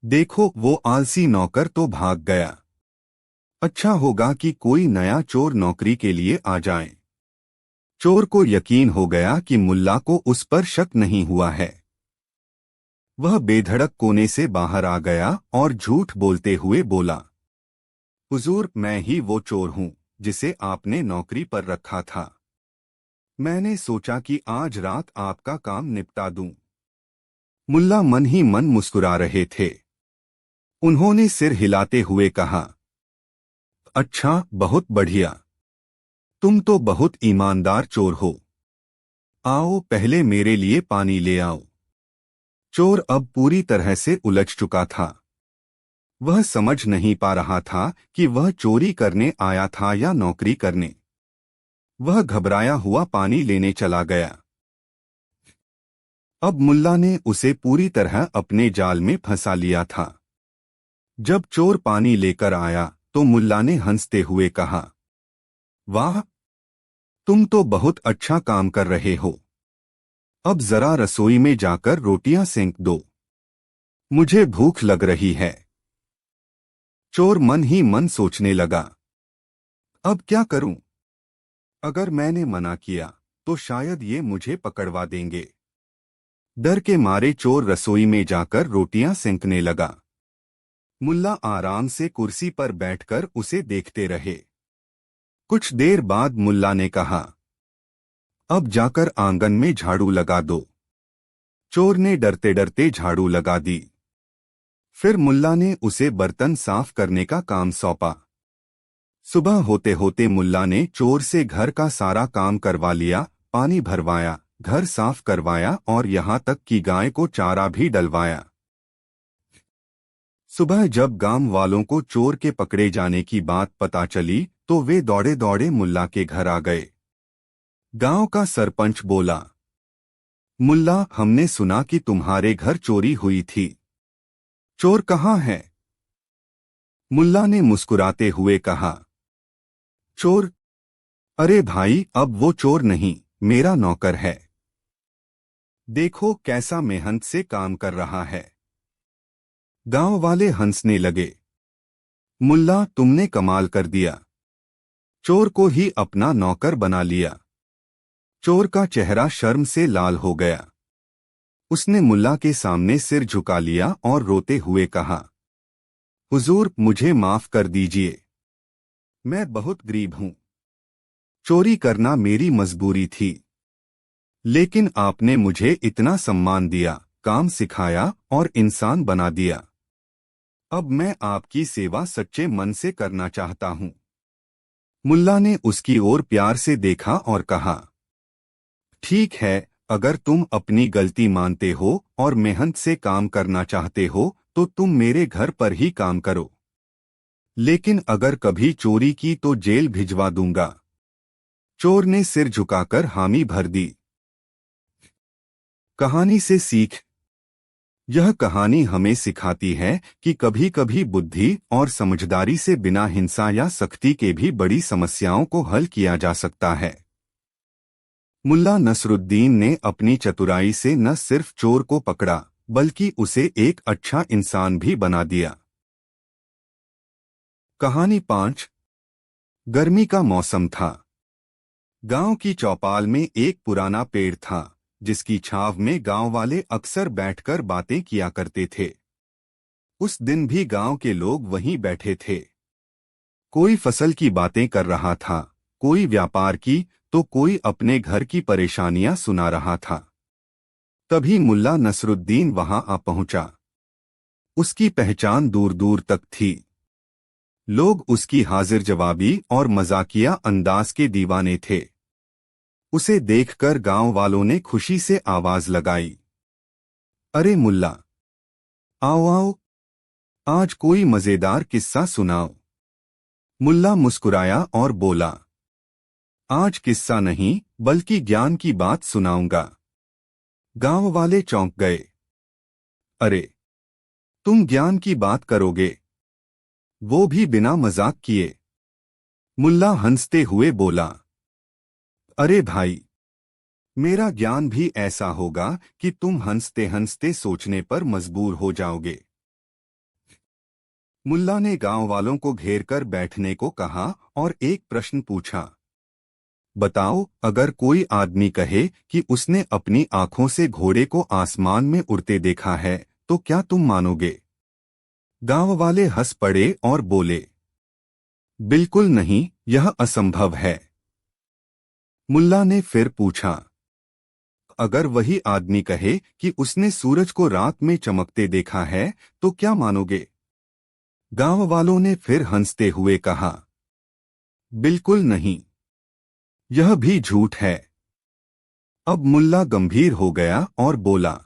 A: देखो, वो आलसी नौकर तो भाग गया। अच्छा होगा कि कोई नया चोर नौकरी के लिए आ जाए। चोर को यकीन हो गया कि मुल्ला को उस पर शक नहीं हुआ है। वह बेधड़क कोने से बाहर आ गया और झूठ बोलते हुए बोला, हुजूर, मैं ही वो चोर हूं जिसे आपने नौकरी पर रखा था। मैंने सोचा कि आज रात आपका काम निपटा दूं। मुल्ला मन ही मन मुस्कुरा रहे थे। उन्होंने सिर हिलाते हुए कहा, अच्छा, बहुत बढ़िया। तुम तो बहुत ईमानदार चोर हो। आओ, पहले मेरे लिए पानी ले आओ। चोर अब पूरी तरह से उलझ चुका था। वह समझ नहीं पा रहा था कि वह चोरी करने आया था या नौकरी करने। वह घबराया हुआ पानी लेने चला गया। अब मुल्ला ने उसे पूरी तरह अपने जाल में फंसा लिया था। जब चोर पानी लेकर आया तो मुल्ला ने हंसते हुए कहा, वाह, तुम तो बहुत अच्छा काम कर रहे हो। अब जरा रसोई में जाकर रोटियां सेंक दो, मुझे भूख लग रही है। चोर मन ही मन सोचने लगा, अब क्या करूं? अगर मैंने मना किया तो शायद ये मुझे पकड़वा देंगे। डर के मारे चोर रसोई में जाकर रोटियां सेंकने लगा। मुल्ला आराम से कुर्सी पर बैठकर उसे देखते रहे। कुछ देर बाद मुल्ला ने कहा, अब जाकर आंगन में झाड़ू लगा दो। चोर ने डरते डरते झाड़ू लगा दी। फिर मुल्ला ने उसे बर्तन साफ करने का काम सौंपा। सुबह होते होते मुल्ला ने चोर से घर का सारा काम करवा लिया, पानी भरवाया, घर साफ करवाया और यहाँ तक कि गाय को चारा भी डलवाया। सुबह जब गांव वालों को चोर के पकड़े जाने की बात पता चली तो वे दौड़े दौड़े मुल्ला के घर आ गए। गांव का सरपंच बोला, मुल्ला, हमने सुना कि तुम्हारे घर चोरी हुई थी। चोर कहाँ है? मुल्ला ने मुस्कुराते हुए कहा, चोर? अरे भाई, अब वो चोर नहीं, मेरा नौकर है। देखो कैसा मेहनत से काम कर रहा है। गांव वाले हंसने लगे। मुल्ला, तुमने कमाल कर दिया। चोर को ही अपना नौकर बना लिया। चोर का चेहरा शर्म से लाल हो गया। उसने मुल्ला के सामने सिर झुका लिया और रोते हुए कहा, हुजूर, मुझे माफ कर दीजिए। मैं बहुत गरीब हूं। चोरी करना मेरी मजबूरी थी। लेकिन आपने मुझे इतना सम्मान दिया, काम सिखाया और इंसान बना दिया। अब मैं आपकी सेवा सच्चे मन से करना चाहता हूं। मुल्ला ने उसकी ओर प्यार से देखा और कहा, ठीक है, अगर तुम अपनी गलती मानते हो और मेहनत से काम करना चाहते हो तो तुम मेरे घर पर ही काम करो। लेकिन अगर कभी चोरी की तो जेल भिजवा दूंगा। चोर ने सिर झुकाकर हामी भर दी। कहानी से सीख। यह कहानी हमें सिखाती है कि कभी कभी बुद्धि और समझदारी से बिना हिंसा या सख्ती के भी बड़ी समस्याओं को हल किया जा सकता है। मुल्ला नसरुद्दीन ने अपनी चतुराई से न सिर्फ चोर को पकड़ा बल्कि उसे एक अच्छा इंसान भी बना दिया। कहानी 5। गर्मी का मौसम था। गांव की चौपाल में एक पुराना पेड़ था जिसकी छाव में गांव वाले अक्सर बैठकर बातें किया करते थे। उस दिन भी गांव के लोग वहीं बैठे थे। कोई फसल की बातें कर रहा था, कोई व्यापार की, तो कोई अपने घर की परेशानियां सुना रहा था। तभी मुल्ला नसरुद्दीन वहां आ पहुंचा। उसकी पहचान दूर दूर तक थी। लोग उसकी हाजिर जवाबी और मजाकिया अंदाज के दीवाने थे। उसे देखकर गांव वालों ने खुशी से आवाज लगाई, अरे मुल्ला, आओ आओ, आज कोई मजेदार किस्सा सुनाओ। मुल्ला मुस्कुराया और बोला, आज किस्सा नहीं बल्कि ज्ञान की बात सुनाऊंगा। गांव वाले चौंक गए। अरे, तुम ज्ञान की बात करोगे, वो भी बिना मजाक किए? मुल्ला हंसते हुए बोला, अरे भाई, मेरा ज्ञान भी ऐसा होगा कि तुम हंसते हंसते सोचने पर मजबूर हो जाओगे। मुल्ला ने गांव वालों को घेर कर बैठने को कहा और एक प्रश्न पूछा, बताओ, अगर कोई आदमी कहे कि उसने अपनी आंखों से घोड़े को आसमान में उड़ते देखा है, तो क्या तुम मानोगे? गांव वाले हंस पड़े और बोले, बिल्कुल नहीं, यह असंभव है। मुल्ला ने फिर पूछा, अगर वही आदमी कहे कि उसने सूरज को रात में चमकते देखा है, तो क्या मानोगे? गांव वालों ने फिर हंसते हुए कहा, बिल्कुल नहीं, यह भी झूठ है। अब मुल्ला गंभीर हो गया और बोला,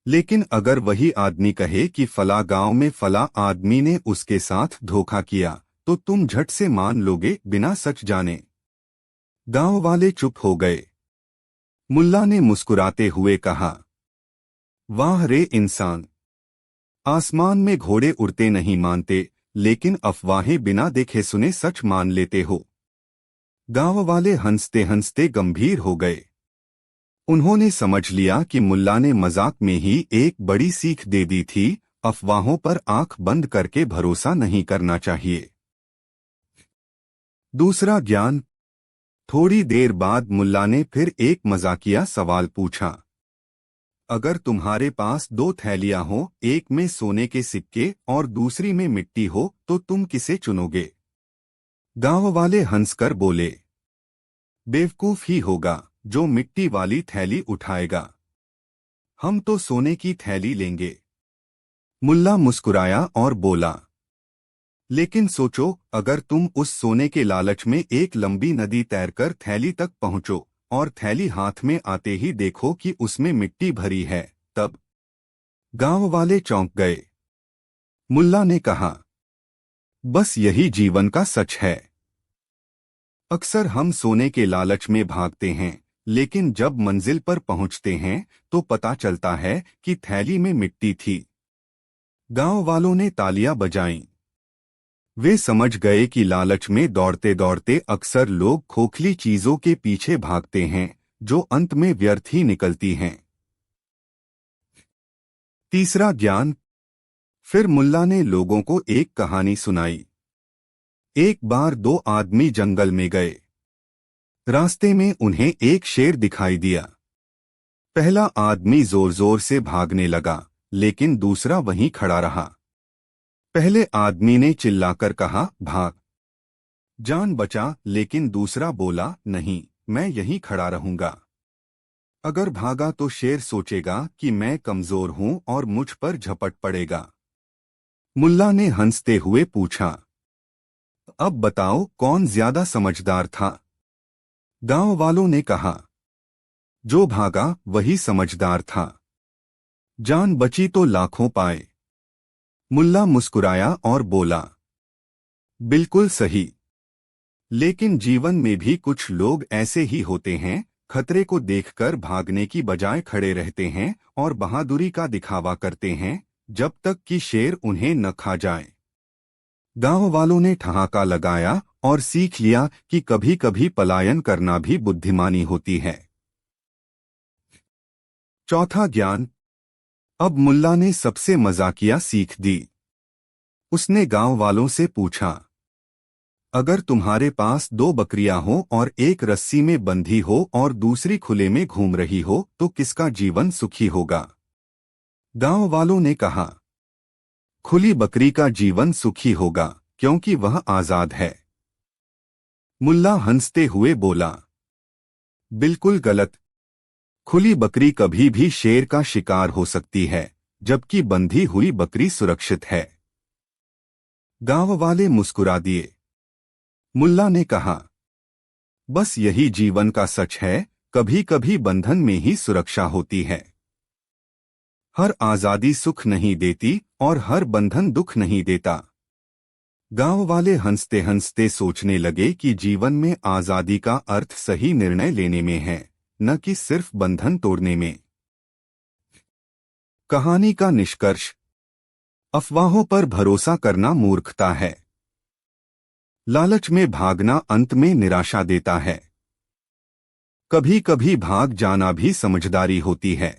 A: लेकिन अगर वही आदमी कहे कि फला गांव में फला आदमी ने उसके साथ धोखा किया, तो तुम झट से मान लोगे बिना सच जाने? गांव वाले चुप हो गए। मुल्ला ने मुस्कुराते हुए कहा, वाह रे इंसान, आसमान में घोड़े उड़ते नहीं मानते, लेकिन अफवाहें बिना देखे सुने सच मान लेते हो। गांव वाले हंसते हंसते गंभीर हो गए। उन्होंने समझ लिया कि मुल्ला ने मजाक में ही एक बड़ी सीख दे दी थी, अफवाहों पर आंख बंद करके भरोसा नहीं करना चाहिए। दूसरा ज्ञान। थोड़ी देर बाद मुल्ला ने फिर एक मजाकिया सवाल पूछा, अगर तुम्हारे पास दो थैलियां हो, एक में सोने के सिक्के और दूसरी में मिट्टी हो, तो तुम किसे चुनोगे? गांव वाले हंसकर बोले, बेवकूफ ही होगा जो मिट्टी वाली थैली उठाएगा। हम तो सोने की थैली लेंगे। मुल्ला मुस्कुराया और बोला, लेकिन सोचो, अगर तुम उस सोने के लालच में एक लंबी नदी तैरकर थैली तक पहुंचो और थैली हाथ में आते ही देखो कि उसमें मिट्टी भरी है, तब? गांव वाले चौंक गए। मुल्ला ने कहा, बस यही जीवन का सच है। अक्सर हम सोने के लालच में भागते हैं, लेकिन जब मंजिल पर पहुंचते हैं तो पता चलता है कि थैली में मिट्टी थी। गांव वालों ने तालियां बजाईं। वे समझ गए कि लालच में दौड़ते दौड़ते अक्सर लोग खोखली चीजों के पीछे भागते हैं, जो अंत में व्यर्थ ही निकलती हैं। तीसरा ज्ञान। फिर मुल्ला ने लोगों को एक कहानी सुनाई। एक बार दो आदमी जंगल में गए। रास्ते में उन्हें एक शेर दिखाई दिया। पहला आदमी जोर जोर से भागने लगा, लेकिन दूसरा वहीं खड़ा रहा। पहले आदमी ने चिल्लाकर कहा, भाग, जान बचा, लेकिन दूसरा बोला, नहीं, मैं यहीं खड़ा रहूंगा। अगर भागा तो शेर सोचेगा कि मैं कमजोर हूं और मुझ पर झपट पड़ेगा। मुल्ला ने हंसते हुए पूछा, अब बताओ कौन ज्यादा समझदार था? गांव वालों ने कहा, जो भागा वही समझदार था। जान बची तो लाखों पाए। मुल्ला मुस्कुराया और बोला, बिल्कुल सही। लेकिन जीवन में भी कुछ लोग ऐसे ही होते हैं, खतरे को देखकर भागने की बजाय खड़े रहते हैं और बहादुरी का दिखावा करते हैं, जब तक कि शेर उन्हें न खा जाए। गांव वालों ने ठहाका लगाया और सीख लिया कि कभी कभी पलायन करना भी बुद्धिमानी होती है। चौथा ज्ञान। अब मुल्ला ने सबसे मजाकिया सीख दी। उसने गांव वालों से पूछा, अगर तुम्हारे पास दो बकरियां हो और एक रस्सी में बंधी हो और दूसरी खुले में घूम रही हो, तो किसका जीवन सुखी होगा? गांव वालों ने कहा, खुली बकरी का जीवन सुखी होगा, क्योंकि वह आजाद है। मुल्ला हंसते हुए बोला, बिल्कुल गलत। खुली बकरी कभी भी शेर का शिकार हो सकती है, जबकि बंधी हुई बकरी सुरक्षित है। गांव वाले मुस्कुरा दिए। मुल्ला ने कहा, बस यही जीवन का सच है, कभी कभी बंधन में ही सुरक्षा होती है। हर आजादी सुख नहीं देती और हर बंधन दुख नहीं देता। गांव वाले हंसते हंसते सोचने लगे कि जीवन में आजादी का अर्थ सही निर्णय लेने में है, न कि सिर्फ बंधन तोड़ने में। कहानी का निष्कर्ष: अफवाहों पर भरोसा करना मूर्खता है। लालच में भागना अंत में निराशा देता है। कभी कभी भाग जाना भी समझदारी होती है।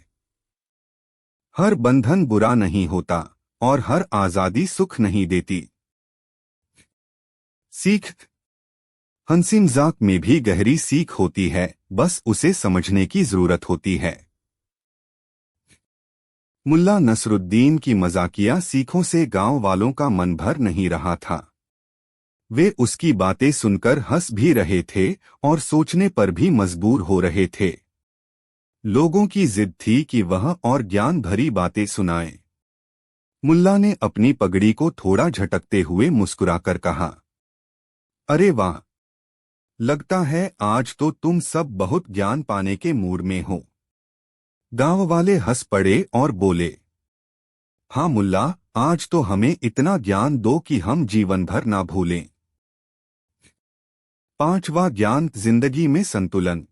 A: हर बंधन बुरा नहीं होता और हर आजादी सुख नहीं देती। सीख: हंसी मजाक में भी गहरी सीख होती है, बस उसे समझने की जरूरत होती है। मुल्ला नसरुद्दीन की मजाकिया सीखों से गांव वालों का मन भर नहीं रहा था। वे उसकी बातें सुनकर हंस भी रहे थे और सोचने पर भी मजबूर हो रहे थे। लोगों की जिद थी कि वह और ज्ञान भरी बातें सुनाए। मुल्ला ने अपनी पगड़ी को थोड़ा झटकते हुए मुस्कुराकर कहा, अरे वाह, लगता है आज तो तुम सब बहुत ज्ञान पाने के मूड में हो। गांव वाले हंस पड़े और बोले, हाँ मुल्ला, आज तो हमें इतना ज्ञान दो कि हम जीवन भर ना भूलें। पांचवा ज्ञान: जिंदगी में संतुलन।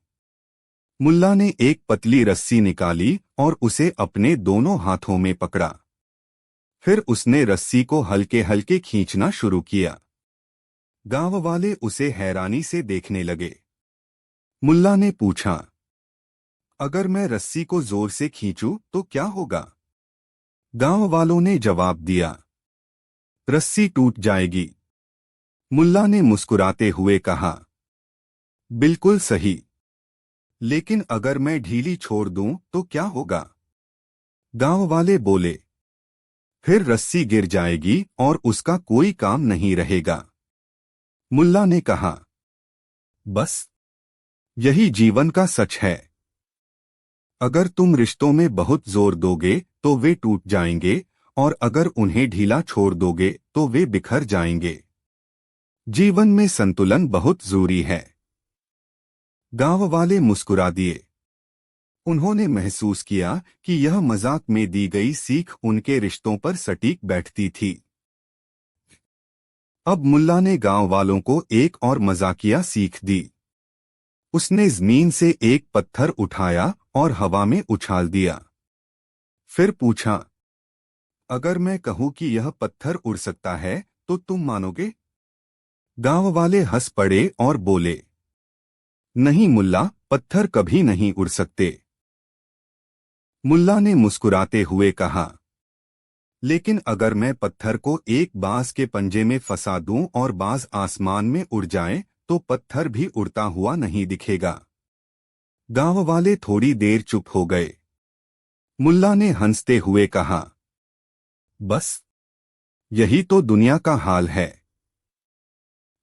A: मुल्ला ने एक पतली रस्सी निकाली और उसे अपने दोनों हाथों में पकड़ा। फिर उसने रस्सी को हल्के हल्के खींचना शुरू किया। गांव वाले उसे हैरानी से देखने लगे। मुल्ला ने पूछा, अगर मैं रस्सी को जोर से खींचूं तो क्या होगा? गांव वालों ने जवाब दिया, रस्सी टूट जाएगी। मुल्ला ने मुस्कुराते हुए कहा, बिल्कुल सही। लेकिन अगर मैं ढीली छोड़ दूं तो क्या होगा? गांव वाले बोले, फिर रस्सी गिर जाएगी और उसका कोई काम नहीं रहेगा। मुल्ला ने कहा, बस यही जीवन का सच है। अगर तुम रिश्तों में बहुत जोर दोगे तो वे टूट जाएंगे और अगर उन्हें ढीला छोड़ दोगे तो वे बिखर जाएंगे। जीवन में संतुलन बहुत जरूरी है। गांव वाले मुस्कुरा दिए। उन्होंने महसूस किया कि यह मजाक में दी गई सीख उनके रिश्तों पर सटीक बैठती थी। अब मुल्ला ने गांव वालों को एक और मजाकिया सीख दी। उसने जमीन से एक पत्थर उठाया और हवा में उछाल दिया। फिर पूछा, अगर मैं कहूं कि यह पत्थर उड़ सकता है तो तुम मानोगे? गांव वाले हंस पड़े और बोले, नहीं मुल्ला, पत्थर कभी नहीं उड़ सकते। मुल्ला ने मुस्कुराते हुए कहा, लेकिन अगर मैं पत्थर को एक बांस के पंजे में फंसा दूं और बांस आसमान में उड़ जाए तो पत्थर भी उड़ता हुआ नहीं दिखेगा। गांव वाले थोड़ी देर चुप हो गए। मुल्ला ने हंसते हुए कहा, बस यही तो दुनिया का हाल है।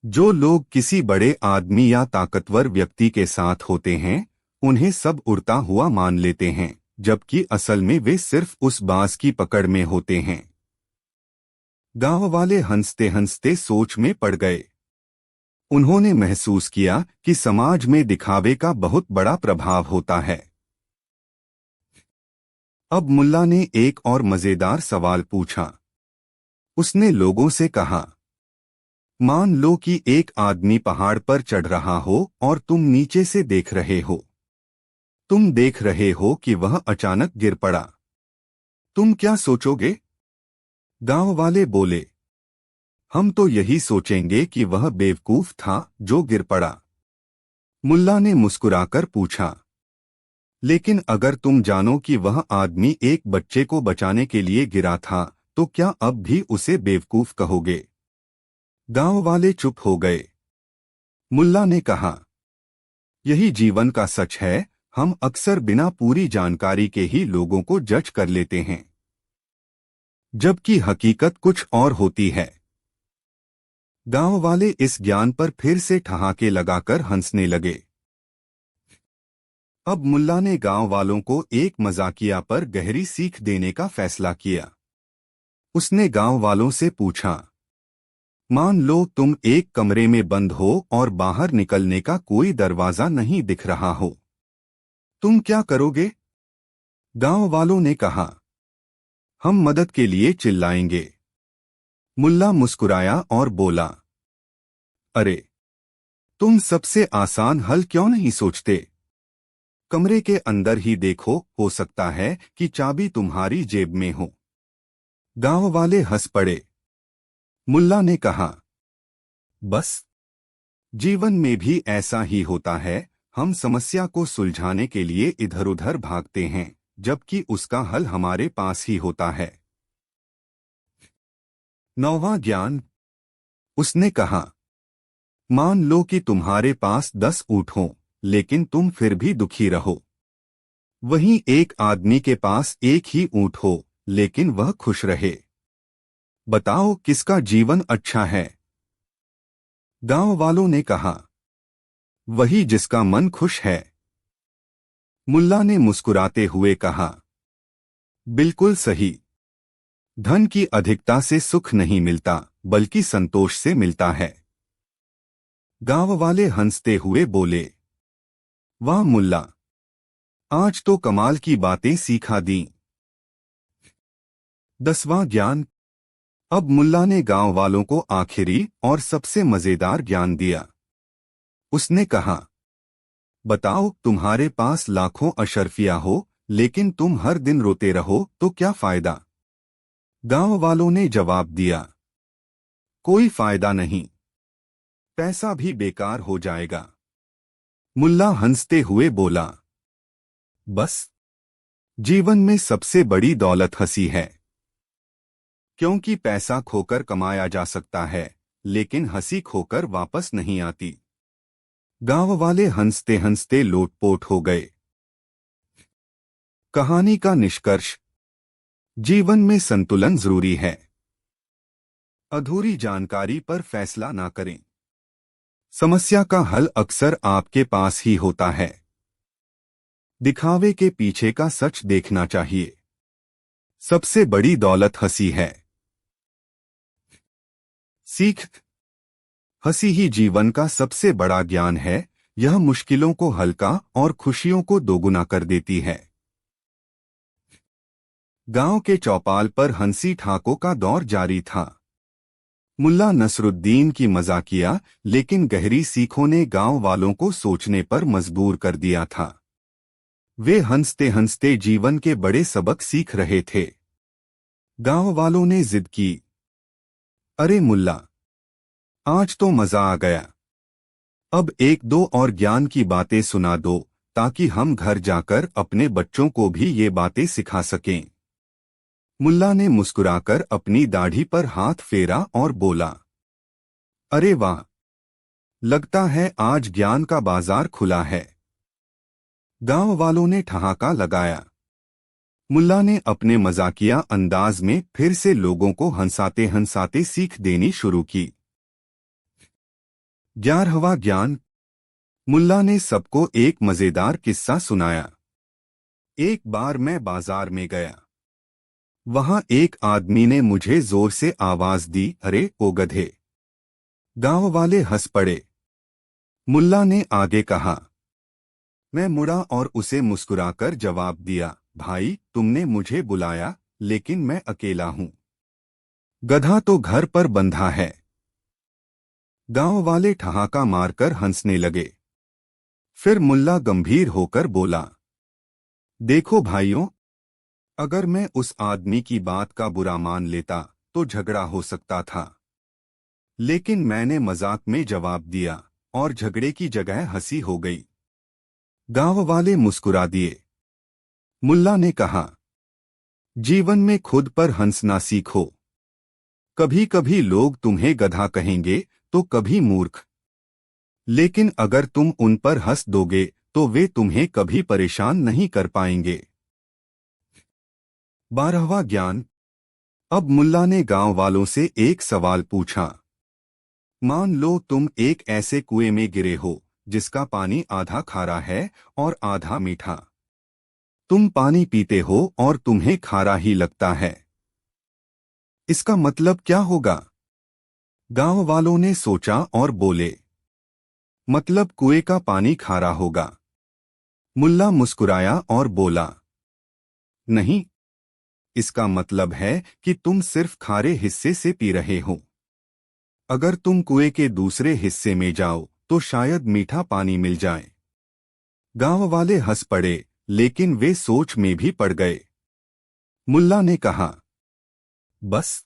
A: जो लोग किसी बड़े आदमी या ताकतवर व्यक्ति के साथ होते हैं, उन्हें सब उड़ता हुआ मान लेते हैं, जबकि असल में वे सिर्फ उस बांस की पकड़ में होते हैं। गांव वाले हंसते हंसते सोच में पड़ गए। उन्होंने महसूस किया कि समाज में दिखावे का बहुत बड़ा प्रभाव होता है। अब मुल्ला ने एक और मजेदार सवाल पूछा। उसने लोगों से कहा, मान लो कि एक आदमी पहाड़ पर चढ़ रहा हो और तुम नीचे से देख रहे हो। तुम देख रहे हो कि वह अचानक गिर पड़ा। तुम क्या सोचोगे? गांव वाले बोले, हम तो यही सोचेंगे कि वह बेवकूफ था जो गिर पड़ा। मुल्ला ने मुस्कुराकर पूछा, लेकिन अगर तुम जानो कि वह आदमी एक बच्चे को बचाने के लिए गिरा था तो क्या अब भी उसे बेवकूफ कहोगे? गांव वाले चुप हो गए। मुल्ला ने कहा, यही जीवन का सच है, हम अक्सर बिना पूरी जानकारी के ही लोगों को जज कर लेते हैं, जबकि हकीकत कुछ और होती है। गांव वाले इस ज्ञान पर फिर से ठहाके लगाकर हंसने लगे। अब मुल्ला ने गांव वालों को एक मजाकिया पर गहरी सीख देने का फैसला किया। उसने गांव वालों से पूछा, मान लो तुम एक कमरे में बंद हो और बाहर निकलने का कोई दरवाजा नहीं दिख रहा हो, तुम क्या करोगे? गांव वालों ने कहा, हम मदद के लिए चिल्लाएंगे। मुल्ला मुस्कुराया और बोला, अरे, तुम सबसे आसान हल क्यों नहीं सोचते? कमरे के अंदर ही देखो, हो सकता है कि चाबी तुम्हारी जेब में हो। गांव वाले हंस पड़े। मुल्ला ने कहा, बस, जीवन में भी ऐसा ही होता है। हम समस्या को सुलझाने के लिए इधर उधर भागते हैं, जबकि उसका हल हमारे पास ही होता है। नौवां ज्ञान। उसने कहा, मान लो कि तुम्हारे पास 10 ऊँट हों, लेकिन तुम फिर भी दुखी रहो। वहीं एक आदमी के पास एक ही ऊँट हो, लेकिन वह खुश रहे। बताओ किसका जीवन अच्छा है? गांव वालों ने कहा, वही जिसका मन खुश है। मुल्ला ने मुस्कुराते हुए कहा, बिल्कुल सही। धन की अधिकता से सुख नहीं मिलता, बल्कि संतोष से मिलता है। गांव वाले हंसते हुए बोले, वाह मुल्ला, आज तो कमाल की बातें सिखा दी। 10वां ज्ञान। अब मुल्ला ने गांव वालों को आखिरी और सबसे मजेदार ज्ञान दिया। उसने कहा, बताओ तुम्हारे पास लाखों अशर्फिया हो, लेकिन तुम हर दिन रोते रहो तो क्या फायदा? गांव वालों ने जवाब दिया, कोई फायदा नहीं, पैसा भी बेकार हो जाएगा। मुल्ला हंसते हुए बोला, बस, जीवन में सबसे बड़ी दौलत हंसी है, क्योंकि पैसा खोकर कमाया जा सकता है, लेकिन हंसी खोकर वापस नहीं आती। गांव वाले हंसते हंसते लोटपोट हो गए। कहानी का निष्कर्ष। जीवन में संतुलन जरूरी है। अधूरी जानकारी पर फैसला ना करें। समस्या का हल अक्सर आपके पास ही होता है। दिखावे के पीछे का सच देखना चाहिए। सबसे बड़ी दौलत हंसी है। सीख। हंसी ही जीवन का सबसे बड़ा ज्ञान है। यह मुश्किलों को हल्का और खुशियों को दोगुना कर देती है। गांव के चौपाल पर हंसी ठाकों का दौर जारी था। मुल्ला नसरुद्दीन की मजाकिया लेकिन गहरी सीखों ने गांव वालों को सोचने पर मजबूर कर दिया था। वे हंसते हंसते जीवन के बड़े सबक सीख रहे थे। गांव वालों ने जिद की, अरे मुल्ला, आज तो मजा आ गया। अब एक दो और ज्ञान की बातें सुना दो, ताकि हम घर जाकर अपने बच्चों को भी ये बातें सिखा सकें। मुल्ला ने मुस्कुराकर अपनी दाढ़ी पर हाथ फेरा और बोला, अरे वाह, लगता है आज ज्ञान का बाजार खुला है। गांव वालों ने ठहाका लगाया। मुल्ला ने अपने मजाकिया अंदाज में फिर से लोगों को हंसाते हंसाते सीख देनी शुरू की। 11वां ज्ञान। मुल्ला ने सबको एक मजेदार किस्सा सुनाया। एक बार मैं बाजार में गया। वहां एक आदमी ने मुझे जोर से आवाज दी, अरे ओ गधे। गांव वाले हंस पड़े। मुल्ला ने आगे कहा। मैं मुड़ा और उसे मुस्कुराकर जवाब दिया, भाई तुमने मुझे बुलाया, लेकिन मैं अकेला हूं। गधा तो घर पर बंधा है। गांव वाले ठहाका मारकर हंसने लगे। फिर मुल्ला गंभीर होकर बोला, देखो भाइयों, अगर मैं उस आदमी की बात का बुरा मान लेता तो झगड़ा हो सकता था, लेकिन मैंने मजाक में जवाब दिया और झगड़े की जगह हंसी हो गई। गांव वाले मुस्कुरा दिए। मुल्ला ने कहा, जीवन में खुद पर हंसना सीखो। कभी कभी लोग तुम्हें गधा कहेंगे तो कभी मूर्ख, लेकिन अगर तुम उन पर हंस दोगे तो वे तुम्हें कभी परेशान नहीं कर पाएंगे। 12वां ज्ञान। अब मुल्ला ने गांव वालों से एक सवाल पूछा। मान लो तुम एक ऐसे कुएं में गिरे हो जिसका पानी आधा खारा है और आधा मीठा। तुम पानी पीते हो और तुम्हें खारा ही लगता है। इसका मतलब क्या होगा? गांव वालों ने सोचा और बोले, मतलब कुएं का पानी खारा होगा। मुल्ला मुस्कुराया और बोला, नहीं, इसका मतलब है कि तुम सिर्फ खारे हिस्से से पी रहे हो। अगर तुम कुएं के दूसरे हिस्से में जाओ तो शायद मीठा पानी मिल जाए। गांव वाले हंस पड़े, लेकिन वे सोच में भी पड़ गए। मुल्ला ने कहा, बस,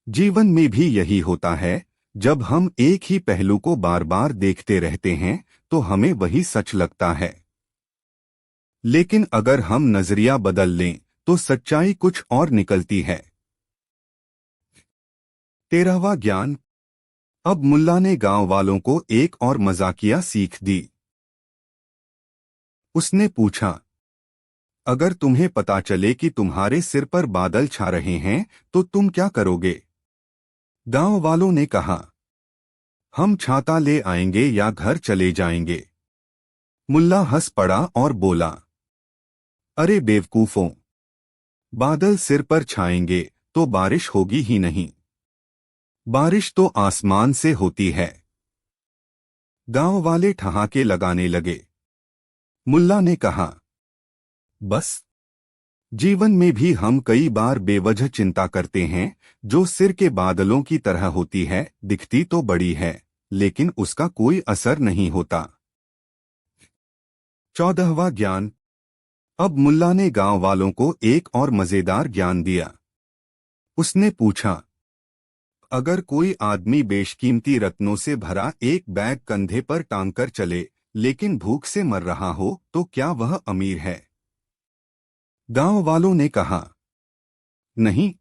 A: जीवन में भी यही होता है। जब हम एक ही पहलू को बार बार देखते रहते हैं तो हमें वही सच लगता है। लेकिन अगर हम नजरिया बदल लें तो सच्चाई कुछ और निकलती है। 13वां ज्ञान। अब मुल्ला ने गांव वालों को एक और मजाकिया सीख दी। उसने पूछा, अगर तुम्हें पता चले कि तुम्हारे सिर पर बादल छा रहे हैं तो तुम क्या करोगे? गांव वालों ने कहा, हम छाता ले आएंगे या घर चले जाएंगे। मुल्ला हंस पड़ा और बोला, अरे बेवकूफों, बादल सिर पर छाएंगे तो बारिश होगी ही नहीं। बारिश तो आसमान से होती है। गांव वाले ठहाके लगाने लगे। मुल्ला ने कहा, बस, जीवन में भी हम कई बार बेवजह चिंता करते हैं जो सिर के बादलों की तरह होती है। दिखती तो बड़ी है लेकिन उसका कोई असर नहीं होता। 14वां ज्ञान। अब मुल्ला ने गांव वालों को एक और मजेदार ज्ञान दिया। उसने पूछा, अगर कोई आदमी बेशकीमती रत्नों से भरा एक बैग कंधे पर टांगकर चले लेकिन भूख से मर रहा हो तो क्या वह अमीर है? गांव वालों ने कहा, नहीं,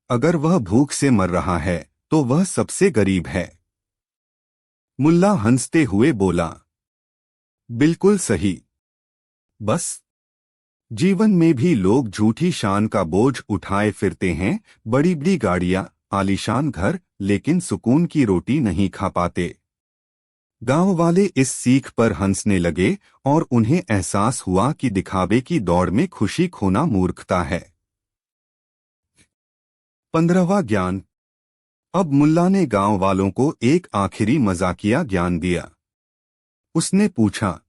A: अगर वह भूख से मर रहा है तो वह सबसे गरीब है। मुल्ला हंसते हुए बोला, बिल्कुल सही। बस, जीवन में भी लोग झूठी शान का बोझ उठाए फिरते हैं, बड़ी बड़ी गाड़ियां, आलीशान घर, लेकिन सुकून की रोटी नहीं खा पाते। गांव वाले इस सीख पर हंसने लगे और उन्हें एहसास हुआ कि दिखावे की दौड़ में खुशी खोना मूर्खता है। 15वां ज्ञान। अब मुल्ला ने गांव वालों को एक आखिरी मजाकिया ज्ञान दिया। उसने पूछा,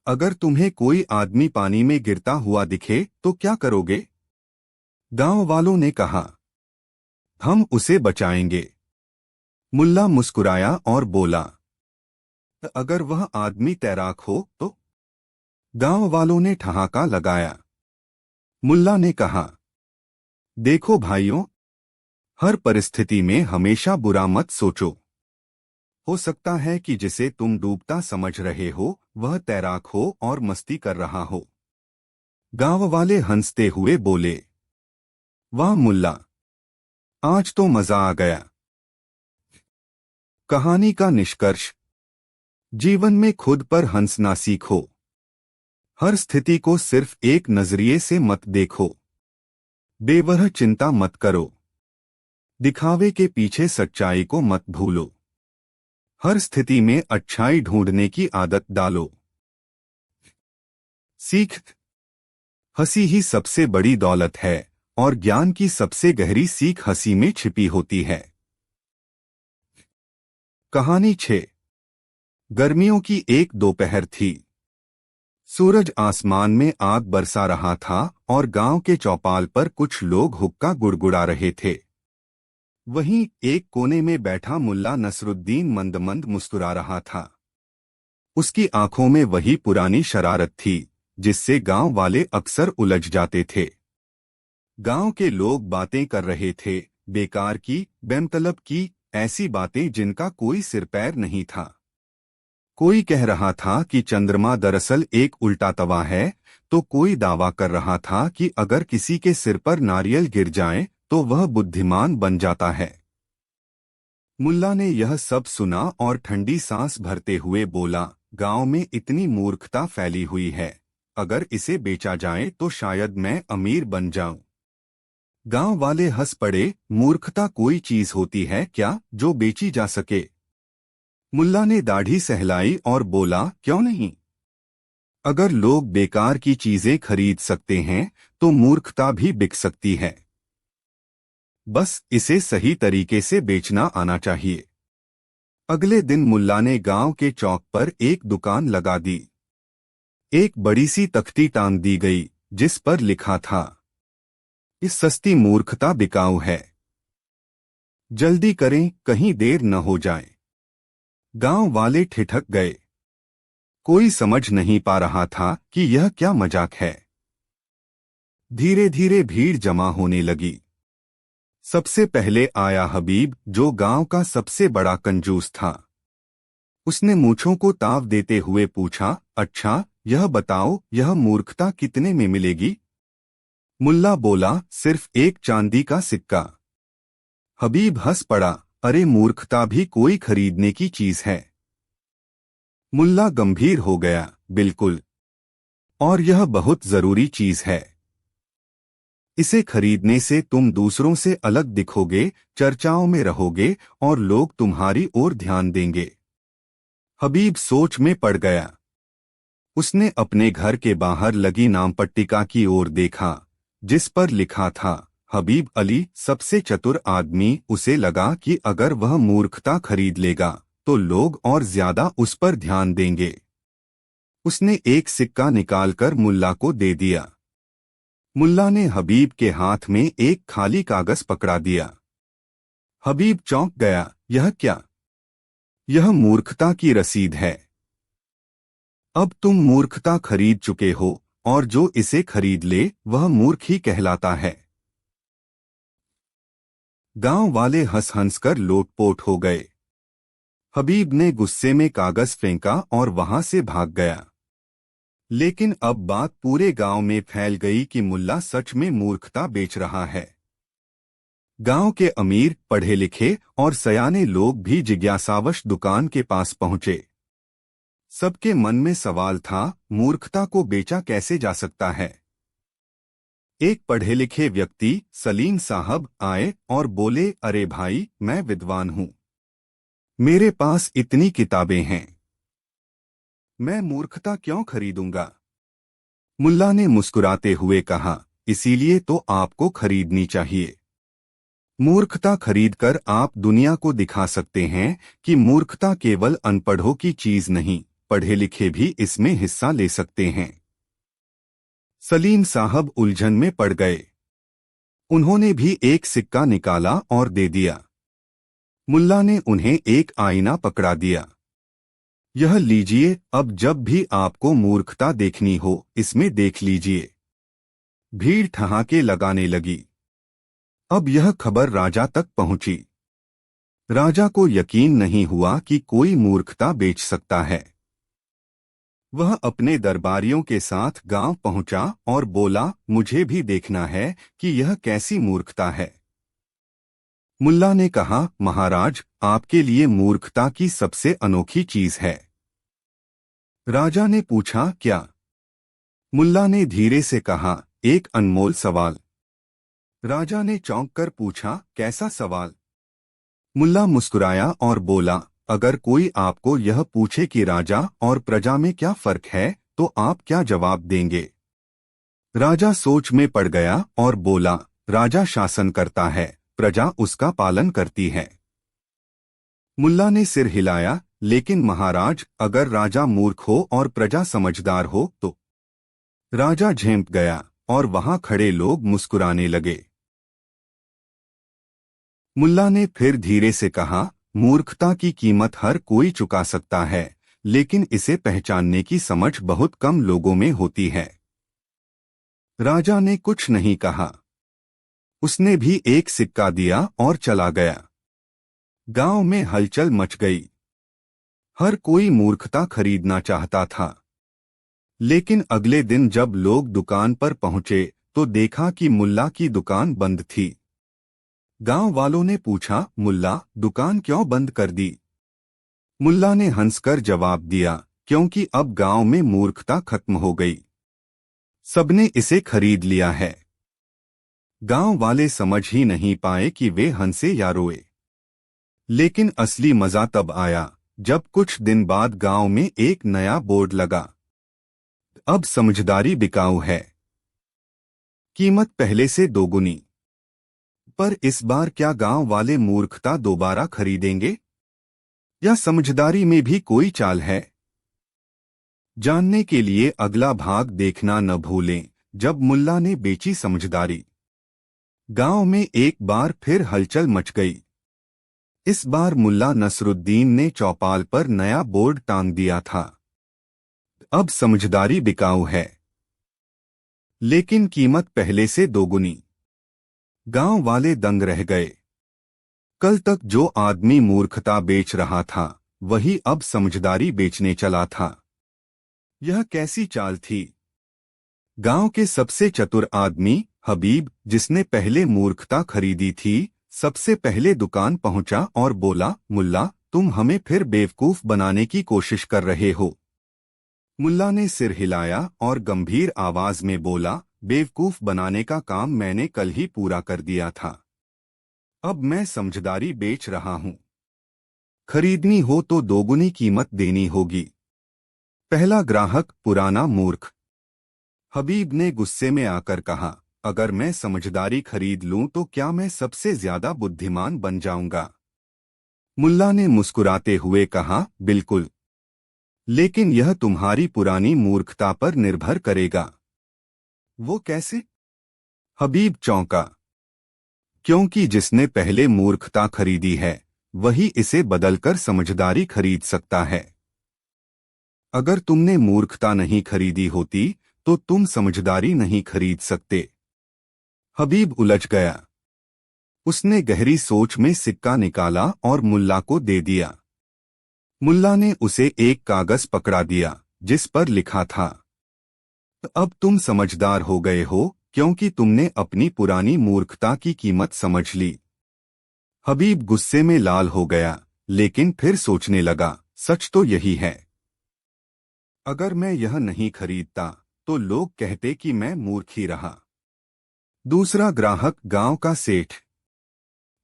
A: अगर तुम्हें कोई आदमी पानी में गिरता हुआ दिखे तो क्या करोगे? गांव वालों ने कहा, हम उसे बचाएंगे। मुल्ला मुस्कुराया और बोला, अगर वह आदमी तैराक हो तो? गांव वालों ने ठहाका लगाया। मुल्ला ने कहा, देखो भाइयों, हर परिस्थिति में हमेशा बुरा मत सोचो। हो सकता है कि जिसे तुम डूबता समझ रहे हो वह तैराक हो और मस्ती कर रहा हो। गांव वाले हंसते हुए बोले, वाह मुल्ला, आज तो मजा आ गया। कहानी का निष्कर्ष। जीवन में खुद पर हंसना सीखो। हर स्थिति को सिर्फ एक नजरिए से मत देखो। बेवजह चिंता मत करो। दिखावे के पीछे सच्चाई को मत भूलो। हर स्थिति में अच्छाई ढूंढने की आदत डालो। सीख। हंसी ही सबसे बड़ी दौलत है और ज्ञान की सबसे गहरी सीख हंसी में छिपी होती है। कहानी 6। गर्मियों की एक दोपहर थी। सूरज आसमान में आग बरसा रहा था और गांव के चौपाल पर कुछ लोग हुक्का गुड़गुड़ा रहे थे। वहीं एक कोने में बैठा मुल्ला नसरुद्दीन मंद मंद मुस्कुरा रहा था। उसकी आंखों में वही पुरानी शरारत थी जिससे गांव वाले अक्सर उलझ जाते थे। गांव के लोग बातें कर रहे थे, बेकार की, बेमतलब की, ऐसी बातें जिनका कोई सिर पैर नहीं था। कोई कह रहा था कि चंद्रमा दरअसल एक उल्टा तवा है, तो कोई दावा कर रहा था कि अगर किसी के सिर पर नारियल गिर जाए तो वह बुद्धिमान बन जाता है। मुल्ला ने यह सब सुना और ठंडी सांस भरते हुए बोला, गांव में इतनी मूर्खता फैली हुई है, अगर इसे बेचा जाए तो शायद मैं अमीर बन जाऊं। गांव वाले हंस पड़े। मूर्खता कोई चीज होती है क्या जो बेची जा सके? मुल्ला ने दाढ़ी सहलाई और बोला, क्यों नहीं? अगर लोग बेकार की चीजें खरीद सकते हैं तो मूर्खता भी बिक सकती है। बस इसे सही तरीके से बेचना आना चाहिए। अगले दिन मुल्ला ने गांव के चौक पर एक दुकान लगा दी। एक बड़ी सी तख्ती टांग दी गई जिस पर लिखा था, इस सस्ती मूर्खता बिकाऊ है, जल्दी करें कहीं देर न हो जाए। गांव वाले ठिठक गए। कोई समझ नहीं पा रहा था कि यह क्या मजाक है। धीरे धीरे भीड़ जमा होने लगी। सबसे पहले आया हबीब, जो गांव का सबसे बड़ा कंजूस था। उसने मूंछों को ताव देते हुए पूछा, अच्छा यह बताओ, यह मूर्खता कितने में मिलेगी? मुल्ला बोला, सिर्फ एक चांदी का सिक्का। हबीब हंस पड़ा, अरे मूर्खता भी कोई खरीदने की चीज है। मुल्ला गंभीर हो गया, बिल्कुल, और यह बहुत जरूरी चीज है। इसे खरीदने से तुम दूसरों से अलग दिखोगे, चर्चाओं में रहोगे और लोग तुम्हारी ओर ध्यान देंगे। हबीब सोच में पड़ गया। उसने अपने घर के बाहर लगी नामपट्टिका की ओर देखा जिस पर लिखा था, हबीब अली सबसे चतुर आदमी। उसे लगा कि अगर वह मूर्खता खरीद लेगा तो लोग और ज्यादा उस पर ध्यान देंगे। उसने एक सिक्का निकालकर मुल्ला को दे दिया। मुल्ला ने हबीब के हाथ में एक खाली कागज पकड़ा दिया। हबीब चौंक गया, यह क्या? यह मूर्खता की रसीद है। अब तुम मूर्खता खरीद चुके हो और जो इसे खरीद ले वह मूर्ख ही कहलाता है। गांव वाले हंस हंस कर लोटपोट हो गए। हबीब ने गुस्से में कागज फेंका और वहां से भाग गया। लेकिन अब बात पूरे गांव में फैल गई कि मुल्ला सच में मूर्खता बेच रहा है। गांव के अमीर, पढ़े लिखे और सयाने लोग भी जिज्ञासावश दुकान के पास पहुंचे। सबके मन में सवाल था, मूर्खता को बेचा कैसे जा सकता है? एक पढ़े लिखे व्यक्ति, सलीम साहब, आए और बोले, अरे भाई, मैं विद्वान हूं, मेरे पास इतनी किताबें हैं, मैं मूर्खता क्यों खरीदूंगा? मुल्ला ने मुस्कुराते हुए कहा, इसीलिए तो आपको खरीदनी चाहिए। मूर्खता खरीदकर आप दुनिया को दिखा सकते हैं कि मूर्खता केवल अनपढ़ों की चीज नहीं, पढ़े लिखे भी इसमें हिस्सा ले सकते हैं। सलीम साहब उलझन में पड़ गए। उन्होंने भी एक सिक्का निकाला और दे दिया। मुल्ला ने उन्हें एक आईना पकड़ा दिया। यह लीजिए, अब जब भी आपको मूर्खता देखनी हो इसमें देख लीजिए। भीड़ ठहाके लगाने लगी। अब यह खबर राजा तक पहुंची। राजा को यकीन नहीं हुआ कि कोई मूर्खता बेच सकता है। वह अपने दरबारियों के साथ गांव पहुंचा और बोला, मुझे भी देखना है कि यह कैसी मूर्खता है। मुल्ला ने कहा, महाराज, आपके लिए मूर्खता की सबसे अनोखी चीज है। राजा ने पूछा, क्या? मुल्ला ने धीरे से कहा, एक अनमोल सवाल। राजा ने चौंक कर पूछा, कैसा सवाल? मुल्ला मुस्कुराया और बोला, अगर कोई आपको यह पूछे कि राजा और प्रजा में क्या फर्क है तो आप क्या जवाब देंगे? राजा सोच में पड़ गया और बोला, राजा शासन करता है, प्रजा उसका पालन करती है। मुल्ला ने सिर हिलाया, लेकिन महाराज, अगर राजा मूर्ख हो और प्रजा समझदार हो तो? राजा झेंप गया और वहां खड़े लोग मुस्कुराने लगे। मुल्ला ने फिर धीरे से कहा, मूर्खता की कीमत हर कोई चुका सकता है, लेकिन इसे पहचानने की समझ बहुत कम लोगों में होती है। राजा ने कुछ नहीं कहा। उसने भी एक सिक्का दिया और चला गया। गांव में हलचल मच गई। हर कोई मूर्खता खरीदना चाहता था। लेकिन अगले दिन जब लोग दुकान पर पहुंचे तो देखा कि मुल्ला की दुकान बंद थी। गांव वालों ने पूछा, मुल्ला, दुकान क्यों बंद कर दी? मुल्ला ने हंसकर जवाब दिया, क्योंकि अब गांव में मूर्खता खत्म हो गई, सबने इसे खरीद लिया है। गांव वाले समझ ही नहीं पाए कि वे हंसे या रोए। लेकिन असली मजा तब आया जब कुछ दिन बाद गांव में एक नया बोर्ड लगा। अब समझदारी बिकाऊ है, कीमत पहले से दोगुनी। पर इस बार क्या गांव वाले मूर्खता दोबारा खरीदेंगे, या समझदारी में भी कोई चाल है? जानने के लिए अगला भाग देखना न भूलें। जब मुल्ला ने बेची समझदारी, गांव में एक बार फिर हलचल मच गई। इस बार मुल्ला नसरुद्दीन ने चौपाल पर नया बोर्ड टांग दिया था। अब समझदारी बिकाऊ है, लेकिन कीमत पहले से दोगुनी। गांव वाले दंग रह गए। कल तक जो आदमी मूर्खता बेच रहा था, वही अब समझदारी बेचने चला था। यह कैसी चाल थी? गांव के सबसे चतुर आदमी हबीब, जिसने पहले मूर्खता खरीदी थी, सबसे पहले दुकान पहुंचा और बोला, मुल्ला, तुम हमें फिर बेवकूफ बनाने की कोशिश कर रहे हो। मुल्ला ने सिर हिलाया और गंभीर आवाज में बोला, बेवकूफ बनाने का काम मैंने कल ही पूरा कर दिया था। अब मैं समझदारी बेच रहा हूं। खरीदनी हो तो दोगुनी कीमत देनी होगी। पहला ग्राहक पुराना मूर्ख। हबीब ने गुस्से में आकर कहा, अगर मैं समझदारी खरीद लूं तो क्या मैं सबसे ज्यादा बुद्धिमान बन जाऊंगा? मुल्ला ने मुस्कुराते हुए कहा, बिल्कुल, लेकिन यह तुम्हारी पुरानी मूर्खता पर निर्भर करेगा। वो कैसे? हबीब चौंका, क्योंकि जिसने पहले मूर्खता खरीदी है, वही इसे बदलकर समझदारी खरीद सकता है। अगर तुमने मूर्खता नहीं खरीदी होती तो तुम समझदारी नहीं खरीद सकते। हबीब उलझ गया। उसने गहरी सोच में सिक्का निकाला और मुल्ला को दे दिया। मुल्ला ने उसे एक कागज पकड़ा दिया, जिस पर लिखा था, अब तुम समझदार हो गए हो, क्योंकि तुमने अपनी पुरानी मूर्खता की कीमत समझ ली। हबीब गुस्से में लाल हो गया, लेकिन फिर सोचने लगा, सच तो यही है। अगर मैं यह नहीं खरीदता तो लोग कहते कि मैं मूर्ख ही रहा। दूसरा ग्राहक गांव का सेठ।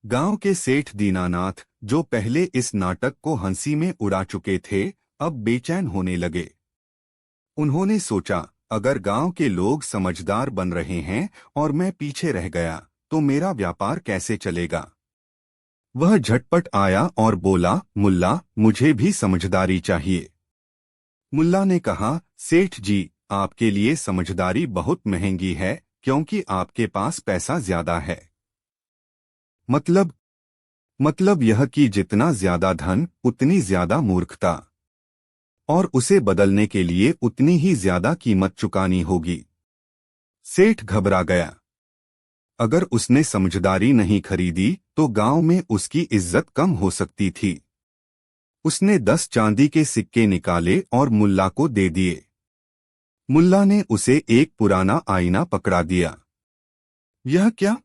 A: गांव के सेठ दीनानाथ, जो पहले इस नाटक को हंसी में उड़ा चुके थे, अब बेचैन होने लगे। उन्होंने सोचा, अगर गांव के लोग समझदार बन रहे हैं और मैं पीछे रह गया, तो मेरा व्यापार कैसे चलेगा? वह झटपट आया और बोला, मुल्ला, मुझे भी समझदारी चाहिए। मुल्ला ने कहा, सेठ जी, आपके लिए समझदारी बहुत महंगी है, क्योंकि आपके पास पैसा ज्यादा है। मतलब यह कि जितना ज्यादा धन उतनी ज्यादा मूर्खता, और उसे बदलने के लिए उतनी ही ज्यादा कीमत चुकानी होगी। सेठ घबरा गया। अगर उसने समझदारी नहीं खरीदी तो गांव में उसकी इज्जत कम हो सकती थी। उसने 10 चांदी के सिक्के निकाले और मुल्ला को दे दिए। मुल्ला ने उसे एक पुराना आईना पकड़ा दिया। यह क्या?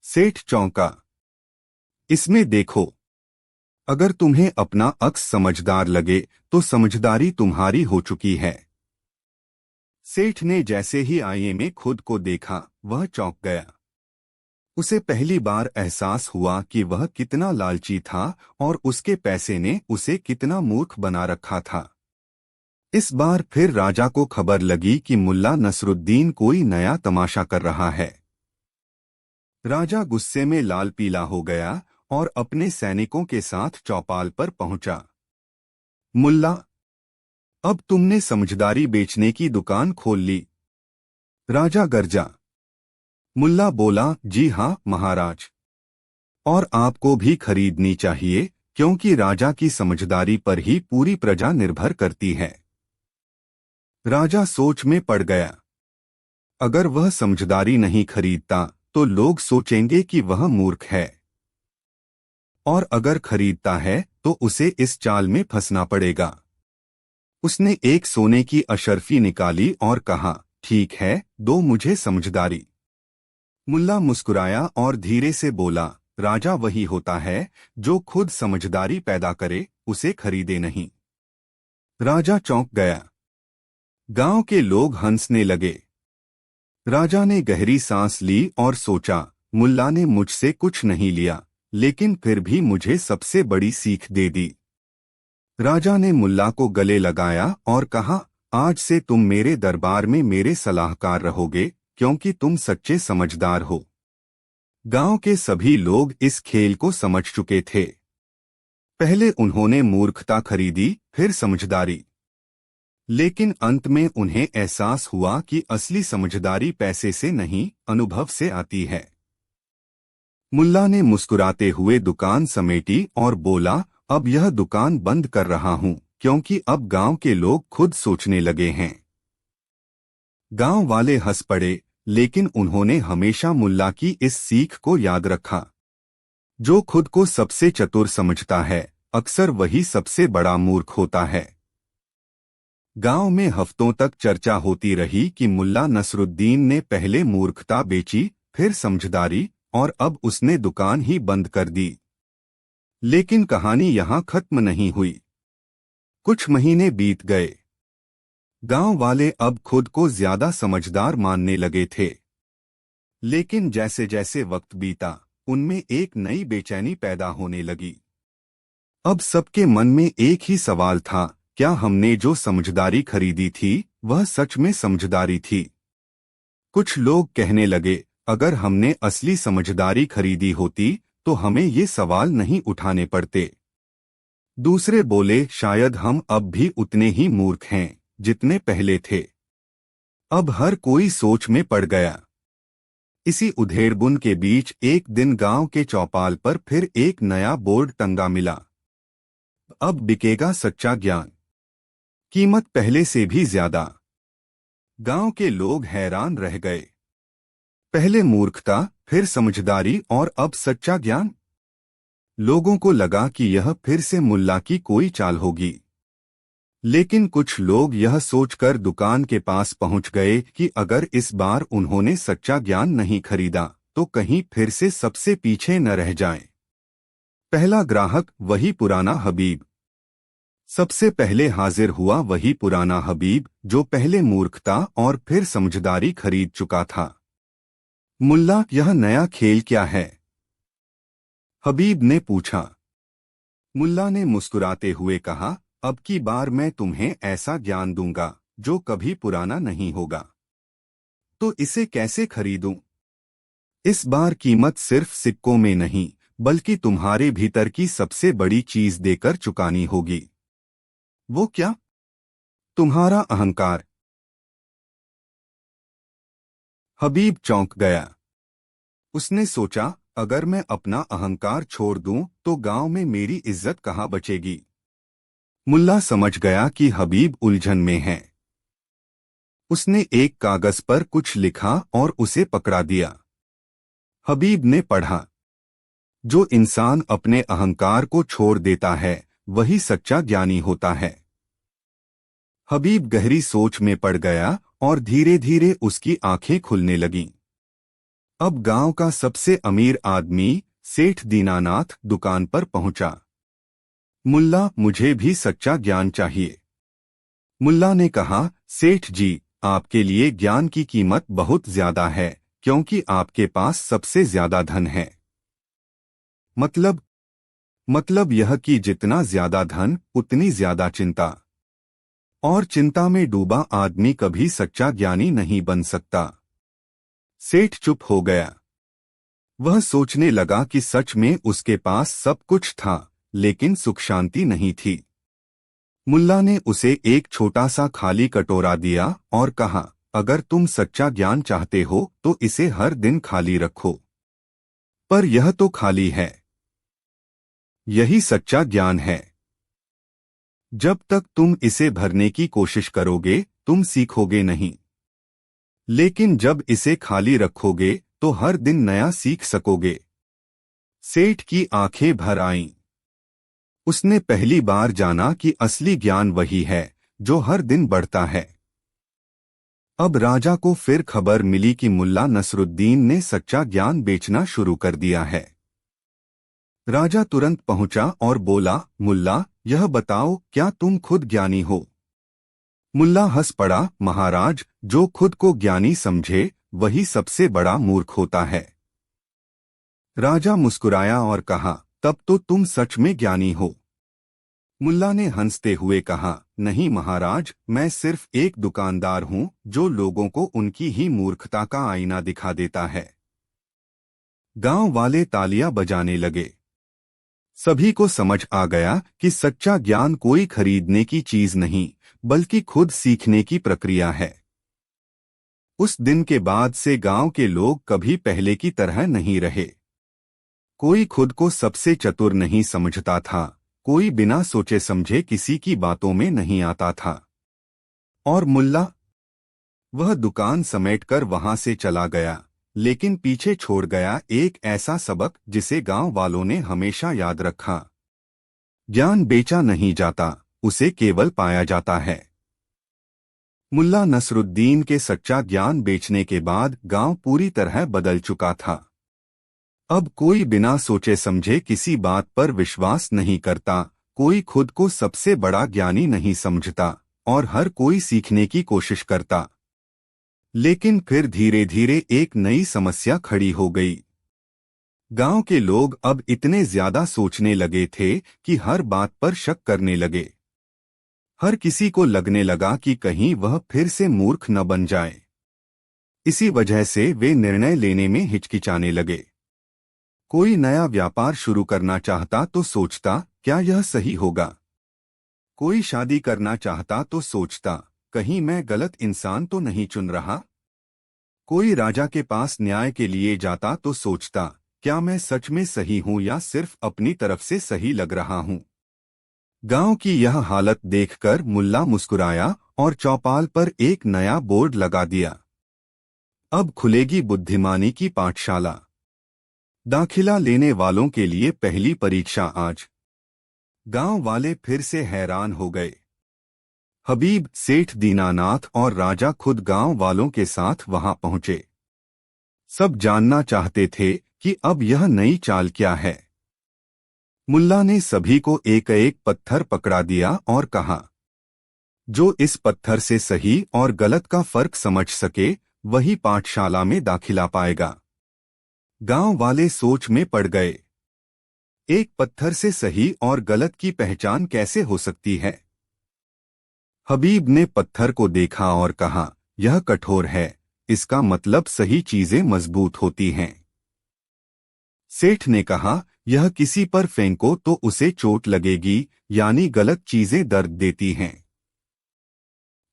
A: सेठ चौंका। इसमें देखो, अगर तुम्हें अपना अक्स समझदार लगे तो समझदारी तुम्हारी हो चुकी है। सेठ ने जैसे ही आईने में खुद को देखा, वह चौंक गया। उसे पहली बार एहसास हुआ कि वह कितना लालची था और उसके पैसे ने उसे कितना मूर्ख बना रखा था। इस बार फिर राजा को खबर लगी कि मुल्ला नसरुद्दीन कोई नया तमाशा कर रहा है। राजा गुस्से में लाल पीला हो गया और अपने सैनिकों के साथ चौपाल पर पहुंचा। मुल्ला, अब तुमने समझदारी बेचने की दुकान खोल ली। राजा गरजा। मुल्ला बोला, जी हाँ महाराज, और आपको भी खरीदनी चाहिए, क्योंकि राजा की समझदारी पर ही पूरी प्रजा निर्भर करती है। राजा सोच में पड़ गया। अगर वह समझदारी नहीं खरीदता तो लोग सोचेंगे कि वह मूर्ख है, और अगर खरीदता है तो उसे इस चाल में फंसना पड़ेगा। उसने एक सोने की अशर्फी निकाली और कहा, ठीक है, दो मुझे समझदारी। मुल्ला मुस्कुराया और धीरे से बोला, राजा वही होता है जो खुद समझदारी पैदा करे, उसे खरीदे नहीं। राजा चौंक गया। गांव के लोग हंसने लगे। राजा ने गहरी सांस ली और सोचा, मुल्ला ने मुझसे कुछ नहीं लिया, लेकिन फिर भी मुझे सबसे बड़ी सीख दे दी। राजा ने मुल्ला को गले लगाया और कहा, आज से तुम मेरे दरबार में मेरे सलाहकार रहोगे, क्योंकि तुम सच्चे समझदार हो। गांव के सभी लोग इस खेल को समझ चुके थे। पहले उन्होंने मूर्खता खरीदी, फिर समझदारी, लेकिन अंत में उन्हें एहसास हुआ कि असली समझदारी पैसे से नहीं, अनुभव से आती है। मुल्ला ने मुस्कुराते हुए दुकान समेटी और बोला, अब यह दुकान बंद कर रहा हूं, क्योंकि अब गांव के लोग खुद सोचने लगे हैं। गांव वाले हंस पड़े, लेकिन उन्होंने हमेशा मुल्ला की इस सीख को याद रखा। जो खुद को सबसे चतुर समझता है, अक्सर वही सबसे बड़ा मूर्ख होता है। गांव में हफ्तों तक चर्चा होती रही कि मुल्ला नसरुद्दीन ने पहले मूर्खता बेची, फिर समझदारी, और अब उसने दुकान ही बंद कर दी। लेकिन कहानी यहाँ खत्म नहीं हुई। कुछ महीने बीत गए। गांव वाले अब खुद को ज्यादा समझदार मानने लगे थे। लेकिन जैसे जैसे वक्त बीता, उनमें एक नई बेचैनी पैदा होने लगी। अब सबके मन में एक ही सवाल था, क्या हमने जो समझदारी खरीदी थी, वह सच में समझदारी थी? कुछ लोग कहने लगे, अगर हमने असली समझदारी खरीदी होती, तो हमें ये सवाल नहीं उठाने पड़ते। दूसरे बोले, शायद हम अब भी उतने ही मूर्ख हैं, जितने पहले थे। अब हर कोई सोच में पड़ गया। इसी उधेड़बुन के बीच एक दिन गांव के चौपाल पर फिर एक नया बोर्ड टंगा मिला। अब बिकेगा सच्चा ज्ञान, कीमत पहले से भी ज्यादा। गांव के लोग हैरान रह गए। पहले मूर्खता, फिर समझदारी और अब सच्चा ज्ञान। लोगों को लगा कि यह फिर से मुल्ला की कोई चाल होगी। लेकिन कुछ लोग यह सोचकर दुकान के पास पहुंच गए कि अगर इस बार उन्होंने सच्चा ज्ञान नहीं खरीदा, तो कहीं फिर से सबसे पीछे न रह जाएं। पहला ग्राहक वही पुराना हबीब। सबसे पहले हाजिर हुआ वही पुराना हबीब, जो पहले मूर्खता और फिर समझदारी खरीद चुका था। मुल्ला, यह नया खेल क्या है? हबीब ने पूछा। मुल्ला ने मुस्कुराते हुए कहा, अब की बार मैं तुम्हें ऐसा ज्ञान दूंगा जो कभी पुराना नहीं होगा। तो इसे कैसे खरीदूं? इस बार कीमत सिर्फ सिक्कों में नहीं, बल्कि तुम्हारे भीतर की सबसे बड़ी चीज देकर चुकानी होगी। वो क्या? तुम्हारा अहंकार। हबीब चौंक गया। उसने सोचा, अगर मैं अपना अहंकार छोड़ दूं, तो गांव में मेरी इज्जत कहाँ बचेगी? मुल्ला समझ गया कि हबीब उलझन में है। उसने एक कागज पर कुछ लिखा और उसे पकड़ा दिया। हबीब ने पढ़ा, जो इंसान अपने अहंकार को छोड़ देता है, वही सच्चा ज्ञानी होता है। हबीब गहरी सोच में पड़ गया और धीरे धीरे उसकी आंखें खुलने लगीं। अब गांव का सबसे अमीर आदमी सेठ दीनानाथ दुकान पर पहुंचा। मुल्ला, मुझे भी सच्चा ज्ञान चाहिए। मुल्ला ने कहा, सेठ जी, आपके लिए ज्ञान की कीमत बहुत ज्यादा है, क्योंकि आपके पास सबसे ज्यादा धन है। मतलब यह कि जितना ज्यादा धन, उतनी ज्यादा चिंता। और चिंता में डूबा आदमी कभी सच्चा ज्ञानी नहीं बन सकता। सेठ चुप हो गया। वह सोचने लगा कि सच में उसके पास सब कुछ था, लेकिन सुख शांति नहीं थी। मुल्ला ने उसे एक छोटा सा खाली कटोरा दिया और कहा, अगर तुम सच्चा ज्ञान चाहते हो तो इसे हर दिन खाली रखो। पर यह तो खाली है। यही सच्चा ज्ञान है। जब तक तुम इसे भरने की कोशिश करोगे, तुम सीखोगे नहीं। लेकिन जब इसे खाली रखोगे, तो हर दिन नया सीख सकोगे। सेठ की आंखें भर आईं। उसने पहली बार जाना कि असली ज्ञान वही है, जो हर दिन बढ़ता है। अब राजा को फिर खबर मिली कि मुल्ला नसरुद्दीन ने सच्चा ज्ञान बेचना शुरू कर दिया है। राजा तुरंत पहुंचा और बोला, मुल्ला, यह बताओ, क्या तुम खुद ज्ञानी हो? मुल्ला हंस पड़ा, महाराज, जो खुद को ज्ञानी समझे, वही सबसे बड़ा मूर्ख होता है। राजा मुस्कुराया और कहा, तब तो तुम सच में ज्ञानी हो। मुल्ला ने हंसते हुए कहा, नहीं महाराज, मैं सिर्फ एक दुकानदार हूं जो लोगों को उनकी ही मूर्खता का आईना दिखा देता है। गांव वाले तालियां बजाने लगे। सभी को समझ आ गया कि सच्चा ज्ञान कोई खरीदने की चीज नहीं, बल्कि खुद सीखने की प्रक्रिया है। उस दिन के बाद से गांव के लोग कभी पहले की तरह नहीं रहे। कोई खुद को सबसे चतुर नहीं समझता था, कोई बिना सोचे समझे किसी की बातों में नहीं आता था। और मुल्ला, वह दुकान समेटकर वहां से चला गया, लेकिन पीछे छोड़ गया एक ऐसा सबक जिसे गांव वालों ने हमेशा याद रखा। ज्ञान बेचा नहीं जाता, उसे केवल पाया जाता है। मुल्ला नसरुद्दीन के सच्चा ज्ञान बेचने के बाद गांव पूरी तरह बदल चुका था। अब कोई बिना सोचे समझे किसी बात पर विश्वास नहीं करता, कोई खुद को सबसे बड़ा ज्ञानी नहीं समझता, और हर कोई सीखने की कोशिश करता। लेकिन फिर धीरे धीरे एक नई समस्या खड़ी हो गई। गांव के लोग अब इतने ज्यादा सोचने लगे थे कि हर बात पर शक करने लगे। हर किसी को लगने लगा कि कहीं वह फिर से मूर्ख न बन जाए। इसी वजह से वे निर्णय लेने में हिचकिचाने लगे। कोई नया व्यापार शुरू करना चाहता तो सोचता, क्या यह सही होगा? कोई शादी करना चाहता तो सोचता, कहीं मैं गलत इंसान तो नहीं चुन रहा? कोई राजा के पास न्याय के लिए जाता तो सोचता, क्या मैं सच में सही हूं या सिर्फ अपनी तरफ से सही लग रहा हूं? गांव की यह हालत देखकर मुल्ला मुस्कुराया और चौपाल पर एक नया बोर्ड लगा दिया। अब खुलेगी बुद्धिमानी की पाठशाला। दाखिला लेने वालों के लिए पहली परीक्षा आज। गांव वाले फिर से हैरान हो गए। हबीब, सेठ दीनानाथ और राजा खुद गांव वालों के साथ वहां पहुंचे। सब जानना चाहते थे कि अब यह नई चाल क्या है। मुल्ला ने सभी को एक एक पत्थर पकड़ा दिया और कहा, जो इस पत्थर से सही और गलत का फर्क समझ सके वही पाठशाला में दाखिला पाएगा। गांव वाले सोच में पड़ गए। एक पत्थर से सही और गलत की पहचान कैसे हो सकती है? हबीब ने पत्थर को देखा और कहा, यह कठोर है, इसका मतलब सही चीजें मजबूत होती हैं। सेठ ने कहा, यह किसी पर फेंको तो उसे चोट लगेगी, यानी गलत चीजें दर्द देती हैं।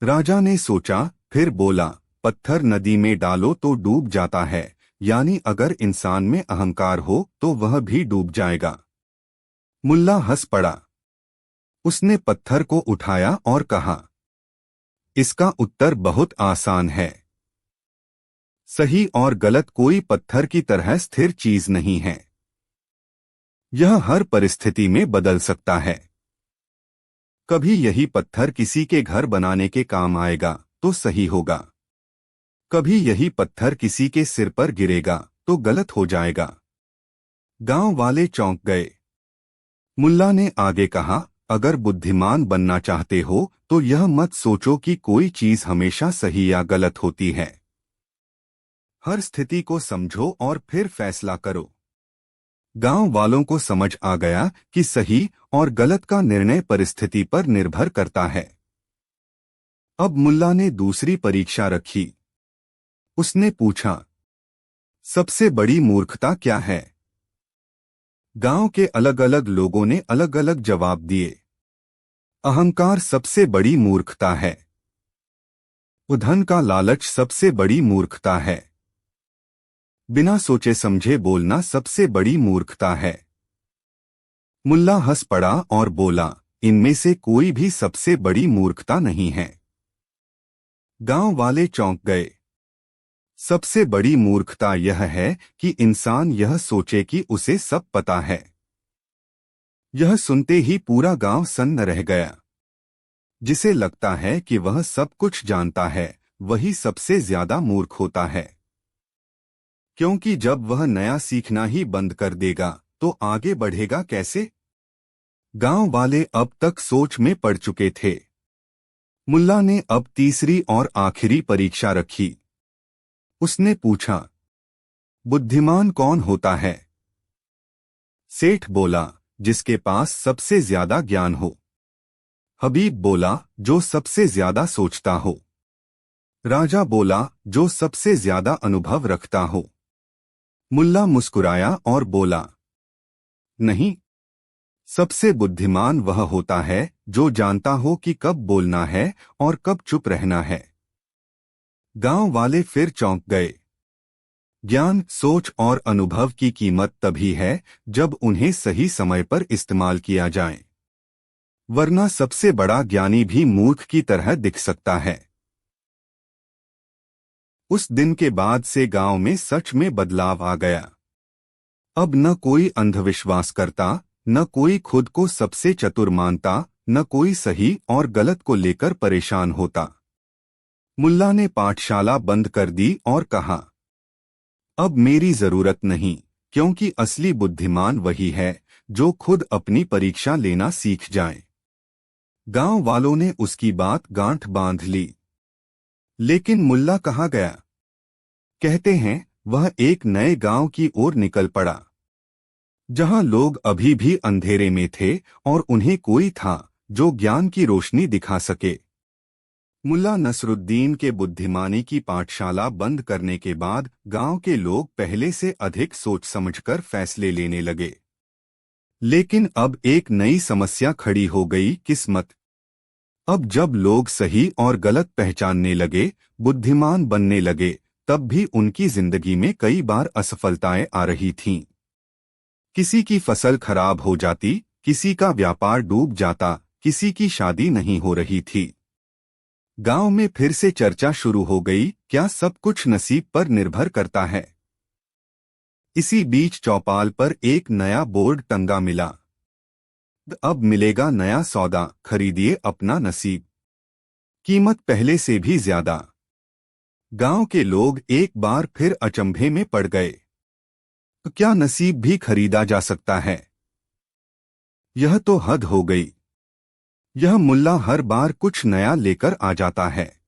A: राजा ने सोचा, फिर बोला, पत्थर नदी में डालो तो डूब जाता है, यानी अगर इंसान में अहंकार हो तो वह भी डूब जाएगा। मुल्ला हंस पड़ा। उसने पत्थर को उठाया और कहा, इसका उत्तर बहुत आसान है। सही और गलत कोई पत्थर की तरह स्थिर चीज नहीं है। यह हर परिस्थिति में बदल सकता है। कभी यही पत्थर किसी के घर बनाने के काम आएगा तो सही होगा, कभी यही पत्थर किसी के सिर पर गिरेगा तो गलत हो जाएगा। गांव वाले चौंक गए। मुल्ला ने आगे कहा, अगर बुद्धिमान बनना चाहते हो तो यह मत सोचो कि कोई चीज हमेशा सही या गलत होती है। हर स्थिति को समझो और फिर फैसला करो। गांव वालों को समझ आ गया कि सही और गलत का निर्णय परिस्थिति पर निर्भर करता है। अब मुल्ला ने दूसरी परीक्षा रखी। उसने पूछा, सबसे बड़ी मूर्खता क्या है? गांव के अलग अलग लोगों ने अलग अलग जवाब दिए। अहंकार सबसे बड़ी मूर्खता है। धन का लालच सबसे बड़ी मूर्खता है। बिना सोचे समझे बोलना सबसे बड़ी मूर्खता है। मुल्ला हंस पड़ा और बोला, इनमें से कोई भी सबसे बड़ी मूर्खता नहीं है। गांव वाले चौंक गए। सबसे बड़ी मूर्खता यह है कि इंसान यह सोचे कि उसे सब पता है। यह सुनते ही पूरा गांव सन्न रह गया। जिसे लगता है कि वह सब कुछ जानता है, वही सबसे ज्यादा मूर्ख होता है। क्योंकि जब वह नया सीखना ही बंद कर देगा तो आगे बढ़ेगा कैसे? गांव वाले अब तक सोच में पड़ चुके थे। मुल्ला ने अब तीसरी और आखिरी परीक्षा रखी। उसने पूछा, बुद्धिमान कौन होता है? सेठ बोला, जिसके पास सबसे ज्यादा ज्ञान हो। हबीब बोला, जो सबसे ज्यादा सोचता हो। राजा बोला, जो सबसे ज्यादा अनुभव रखता हो। मुल्ला मुस्कुराया और बोला, नहीं, सबसे बुद्धिमान वह होता है जो जानता हो कि कब बोलना है और कब चुप रहना है। गांव वाले फिर चौंक गए। ज्ञान, सोच और अनुभव की कीमत तभी है जब उन्हें सही समय पर इस्तेमाल किया जाए, वरना सबसे बड़ा ज्ञानी भी मूर्ख की तरह दिख सकता है। उस दिन के बाद से गांव में सच में बदलाव आ गया। अब न कोई अंधविश्वास करता, न कोई खुद को सबसे चतुर मानता, न कोई सही और गलत को लेकर परेशान होता। मुल्ला ने पाठशाला बंद कर दी और कहा, अब मेरी जरूरत नहीं, क्योंकि असली बुद्धिमान वही है जो खुद अपनी परीक्षा लेना सीख जाए। गांव वालों ने उसकी बात गांठ बांध ली। लेकिन मुल्ला कहाँ गया? कहते हैं वह एक नए गांव की ओर निकल पड़ा, जहां लोग अभी भी अंधेरे में थे और उन्हें कोई था जो ज्ञान की रोशनी दिखा सके। मुल्ला नसरुद्दीन के बुद्धिमानी की पाठशाला बंद करने के बाद गांव के लोग पहले से अधिक सोच समझकर फैसले लेने लगे। लेकिन अब एक नई समस्या खड़ी हो गई, किस्मत। अब जब लोग सही और गलत पहचानने लगे, बुद्धिमान बनने लगे, तब भी उनकी जिंदगी में कई बार असफलताएं आ रही थीं। किसी की फसल खराब हो जाती, किसी का व्यापार डूब जाता, किसी की शादी नहीं हो रही थी। गांव में फिर से चर्चा शुरू हो गई, क्या सब कुछ नसीब पर निर्भर करता है? इसी बीच चौपाल पर एक नया बोर्ड टंगा मिला, अब मिलेगा नया सौदा, खरीदिए अपना नसीब। कीमत पहले से भी ज्यादा। गांव के लोग एक बार फिर अचंभे में पड़ गए। तो क्या नसीब भी खरीदा जा सकता है? यह तो हद हो गई। यह मुल्ला हर बार कुछ नया लेकर आ जाता है।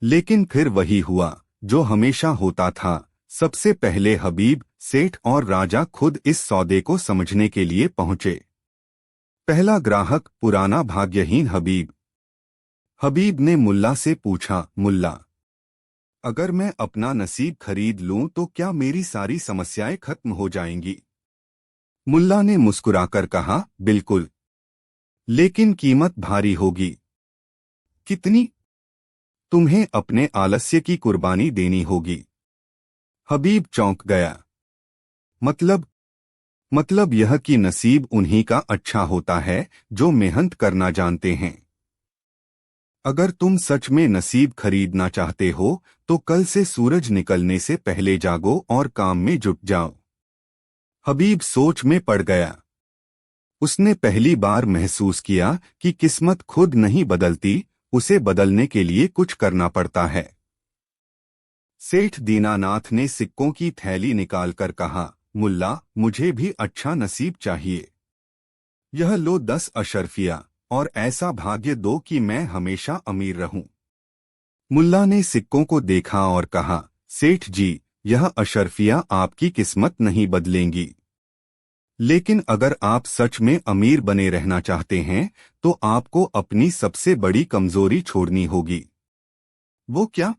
A: लेकिन फिर वही हुआ जो हमेशा होता था। सबसे पहले हबीब, सेठ और राजा खुद इस सौदे को समझने के लिए पहुंचे। पहला ग्राहक पुराना भाग्यहीन हबीब। हबीब ने मुल्ला से पूछा, मुल्ला, अगर मैं अपना नसीब खरीद लूं तो क्या मेरी सारी समस्याएं खत्म हो जाएंगी? मुल्ला ने मुस्कुराकर कहा, बिल्कुल, लेकिन कीमत भारी होगी। कितनी? तुम्हें अपने आलस्य की कुर्बानी देनी होगी। हबीब चौंक गया। मतलब यह कि नसीब उन्हीं का अच्छा होता है जो मेहनत करना जानते हैं। अगर तुम सच में नसीब खरीदना चाहते हो तो कल से सूरज निकलने से पहले जागो और काम में जुट जाओ। हबीब सोच में पड़ गया। उसने पहली बार महसूस किया कि किस्मत खुद नहीं बदलती, उसे बदलने के लिए कुछ करना पड़ता है। सेठ दीनानाथ ने सिक्कों की थैली निकालकर कहा, मुल्ला, मुझे भी अच्छा नसीब चाहिए। यह लो 10 अशर्फिया, और ऐसा भाग्य दो कि मैं हमेशा अमीर रहूं। मुल्ला ने सिक्कों को देखा और कहा, सेठ जी, यह अशर्फिया आपकी किस्मत नहीं बदलेंगी। लेकिन अगर आप सच में अमीर बने रहना चाहते हैं तो आपको अपनी सबसे बड़ी कमजोरी छोड़नी होगी। वो क्या?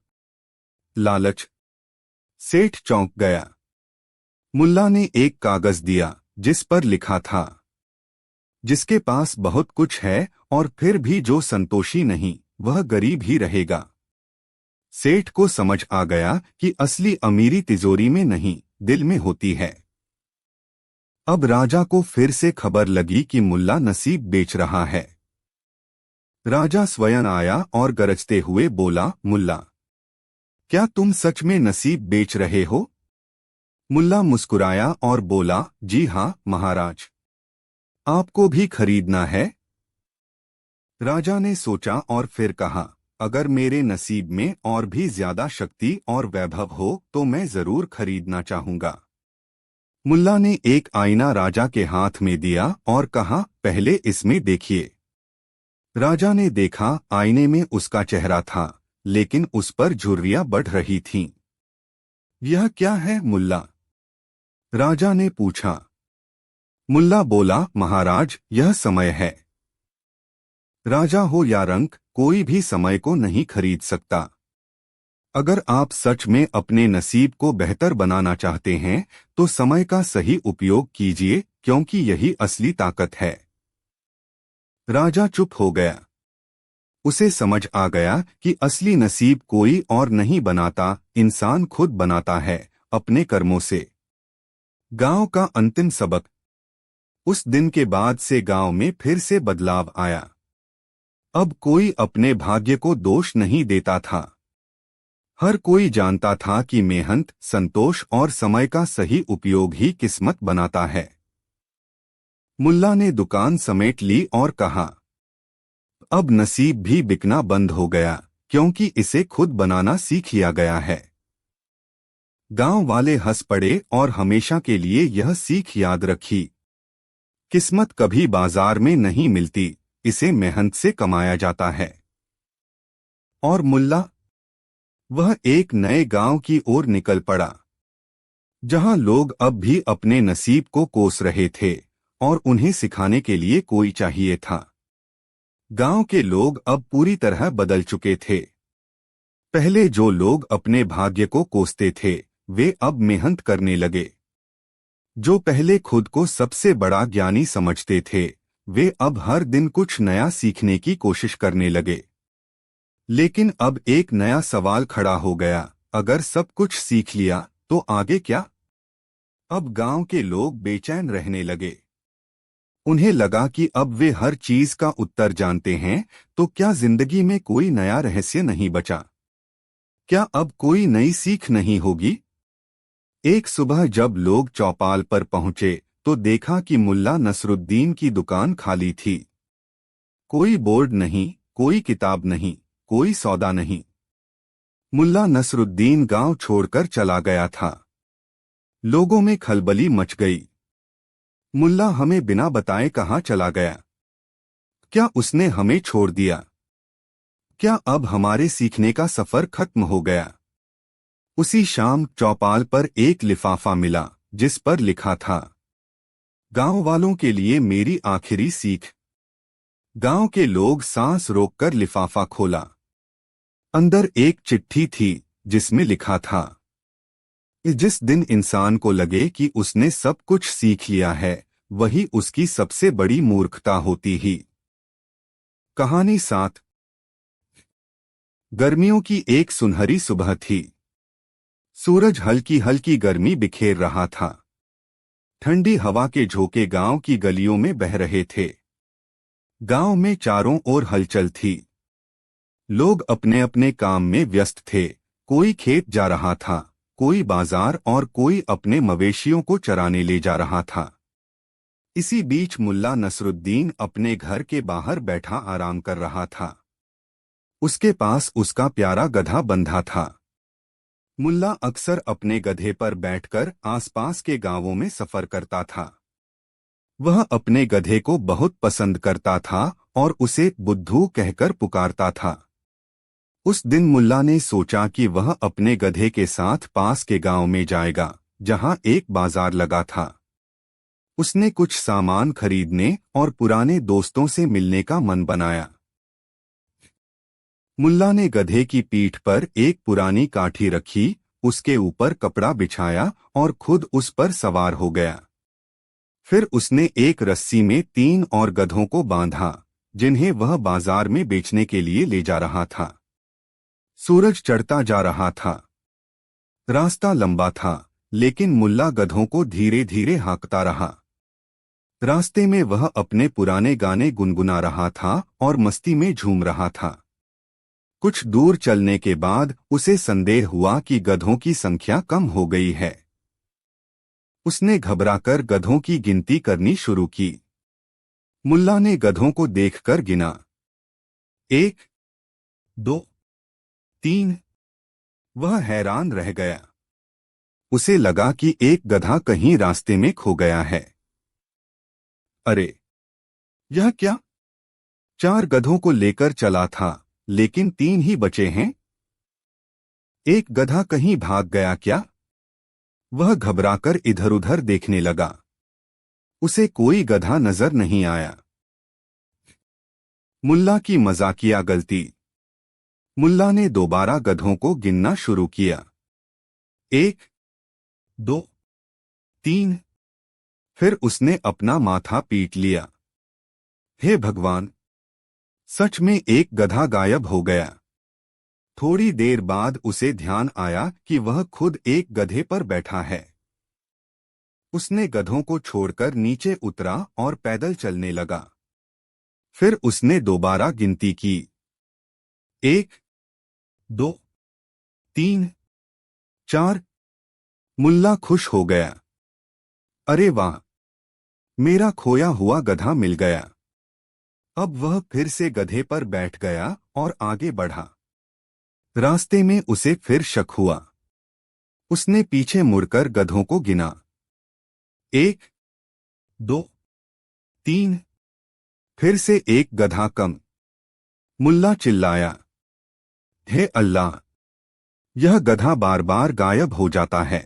A: लालच। सेठ चौंक गया। मुल्ला ने एक कागज दिया जिस पर लिखा था, जिसके पास बहुत कुछ है और फिर भी जो संतोषी नहीं, वह गरीब ही रहेगा। सेठ को समझ आ गया कि असली अमीरी तिजोरी में नहीं, दिल में होती है। अब राजा को फिर से खबर लगी कि मुल्ला नसीब बेच रहा है। राजा स्वयं आया और गरजते हुए बोला, मुल्ला, क्या तुम सच में नसीब बेच रहे हो? मुल्ला मुस्कुराया और बोला, जी हाँ महाराज। आपको भी खरीदना है? राजा ने सोचा और फिर कहा, अगर मेरे नसीब में और भी ज्यादा शक्ति और वैभव हो तो मैं जरूर खरीदना चाहूंगा। मुल्ला ने एक आईना राजा के हाथ में दिया और कहा, पहले इसमें देखिए। राजा ने देखा, आईने में उसका चेहरा था, लेकिन उस पर झुर्रियां बढ़ रही थीं। यह क्या है मुल्ला? राजा ने पूछा। मुल्ला बोला, महाराज, यह समय है। राजा हो या रंक, कोई भी समय को नहीं खरीद सकता। अगर आप सच में अपने नसीब को बेहतर बनाना चाहते हैं तो समय का सही उपयोग कीजिए, क्योंकि यही असली ताकत है। राजा चुप हो गया। उसे समझ आ गया कि असली नसीब कोई और नहीं बनाता, इंसान खुद बनाता है, अपने कर्मों से। गांव का अंतिम सबक। उस दिन के बाद से गांव में फिर से बदलाव आया। अब कोई अपने भाग्य को दोष नहीं देता था। हर कोई जानता था कि मेहनत, संतोष और समय का सही उपयोग ही किस्मत बनाता है। मुल्ला ने दुकान समेट ली और कहा, अब नसीब भी बिकना बंद हो गया, क्योंकि इसे खुद बनाना सीख लिया गया है। गांव वाले हंस पड़े और हमेशा के लिए यह सीख याद रखी। किस्मत कभी बाजार में नहीं मिलती, इसे मेहनत से कमाया जाता है। और मुल्ला, वह एक नए गांव की ओर निकल पड़ा, जहां लोग अब भी अपने नसीब को कोस रहे थे और उन्हें सिखाने के लिए कोई चाहिए था। गांव के लोग अब पूरी तरह बदल चुके थे। पहले जो लोग अपने भाग्य को कोसते थे, वे अब मेहनत करने लगे। जो पहले खुद को सबसे बड़ा ज्ञानी समझते थे, वे अब हर दिन कुछ नया सीखने की कोशिश करने लगे। लेकिन अब एक नया सवाल खड़ा हो गया, अगर सब कुछ सीख लिया तो आगे क्या? अब गांव के लोग बेचैन रहने लगे। उन्हें लगा कि अब वे हर चीज का उत्तर जानते हैं, तो क्या जिंदगी में कोई नया रहस्य नहीं बचा? क्या अब कोई नई सीख नहीं होगी? एक सुबह जब लोग चौपाल पर पहुंचे तो देखा कि मुल्ला नसरुद्दीन की दुकान खाली थी। कोई बोर्ड नहीं, कोई किताब नहीं, कोई सौदा नहीं। मुल्ला नसरुद्दीन गांव छोड़कर चला गया था। लोगों में खलबली मच गई। मुल्ला हमें बिना बताए कहाँ चला गया? क्या उसने हमें छोड़ दिया? क्या अब हमारे सीखने का सफर खत्म हो गया? उसी शाम चौपाल पर एक लिफाफा मिला, जिस पर लिखा था, गांव वालों के लिए मेरी आखिरी सीख। गांव के लोग सांस रोककर लिफाफा खोला। अंदर एक चिट्ठी थी, जिसमें लिखा था, जिस दिन इंसान को लगे कि उसने सब कुछ सीख लिया है, वही उसकी सबसे बड़ी मूर्खता होती ही। कहानी 7। गर्मियों की एक सुनहरी सुबह थी। सूरज हल्की हल्की गर्मी बिखेर रहा था। ठंडी हवा के झोंके गांव की गलियों में बह रहे थे। गांव में चारों ओर हलचल थी। लोग अपने अपने काम में व्यस्त थे। कोई खेत जा रहा था, कोई बाजार और कोई अपने मवेशियों को चराने ले जा रहा था। इसी बीच मुल्ला नसरुद्दीन अपने घर के बाहर बैठा आराम कर रहा था। उसके पास उसका प्यारा गधा बंधा था। मुल्ला अक्सर अपने गधे पर बैठकर आसपास के गांवों में सफर करता था। वह अपने गधे को बहुत पसंद करता था और उसे बुद्धू कहकर पुकारता था। उस दिन मुल्ला ने सोचा कि वह अपने गधे के साथ पास के गांव में जाएगा, जहां एक बाजार लगा था। उसने कुछ सामान खरीदने और पुराने दोस्तों से मिलने का मन बनाया। मुल्ला ने गधे की पीठ पर एक पुरानी काठी रखी, उसके ऊपर कपड़ा बिछाया और खुद उस पर सवार हो गया। फिर उसने एक रस्सी में 3 और गधों को बांधा, जिन्हें वह बाजार में बेचने के लिए ले जा रहा था। सूरज चढ़ता जा रहा था। रास्ता लंबा था, लेकिन मुल्ला गधों को धीरे धीरे हाँकता रहा। रास्ते में वह अपने पुराने गाने गुनगुना रहा था और मस्ती में झूम रहा था। कुछ दूर चलने के बाद उसे संदेह हुआ कि गधों की संख्या कम हो गई है। उसने घबराकर गधों की गिनती करनी शुरू की। मुल्ला ने गधों को देखकर गिना, 1, 2, 3। वह हैरान रह गया। उसे लगा कि एक गधा कहीं रास्ते में खो गया है। अरे, यह क्या? 4 गधों को लेकर चला था, लेकिन 3 ही बचे हैं। एक गधा कहीं भाग गया क्या? वह घबराकर इधर-उधर देखने लगा। उसे कोई गधा नजर नहीं आया। मुल्ला की मजाकिया गलती। मुल्ला ने दोबारा गधों को गिनना शुरू किया। 1, 2, 3। फिर उसने अपना माथा पीट लिया। हे भगवान! सच में एक गधा गायब हो गया। थोड़ी देर बाद उसे ध्यान आया कि वह खुद एक गधे पर बैठा है। उसने गधों को छोड़कर नीचे उतरा और पैदल चलने लगा। फिर उसने दोबारा गिनती की। 1, 2, 3, 4। मुल्ला खुश हो गया। अरे वाह! मेरा खोया हुआ गधा मिल गया। अब वह फिर से गधे पर बैठ गया और आगे बढ़ा। रास्ते में उसे फिर शक हुआ। उसने पीछे मुड़कर गधों को गिना। 1, 2, 3। फिर से एक गधा कम। मुल्ला चिल्लाया, हे अल्लाह! यह गधा बार बार गायब हो जाता है।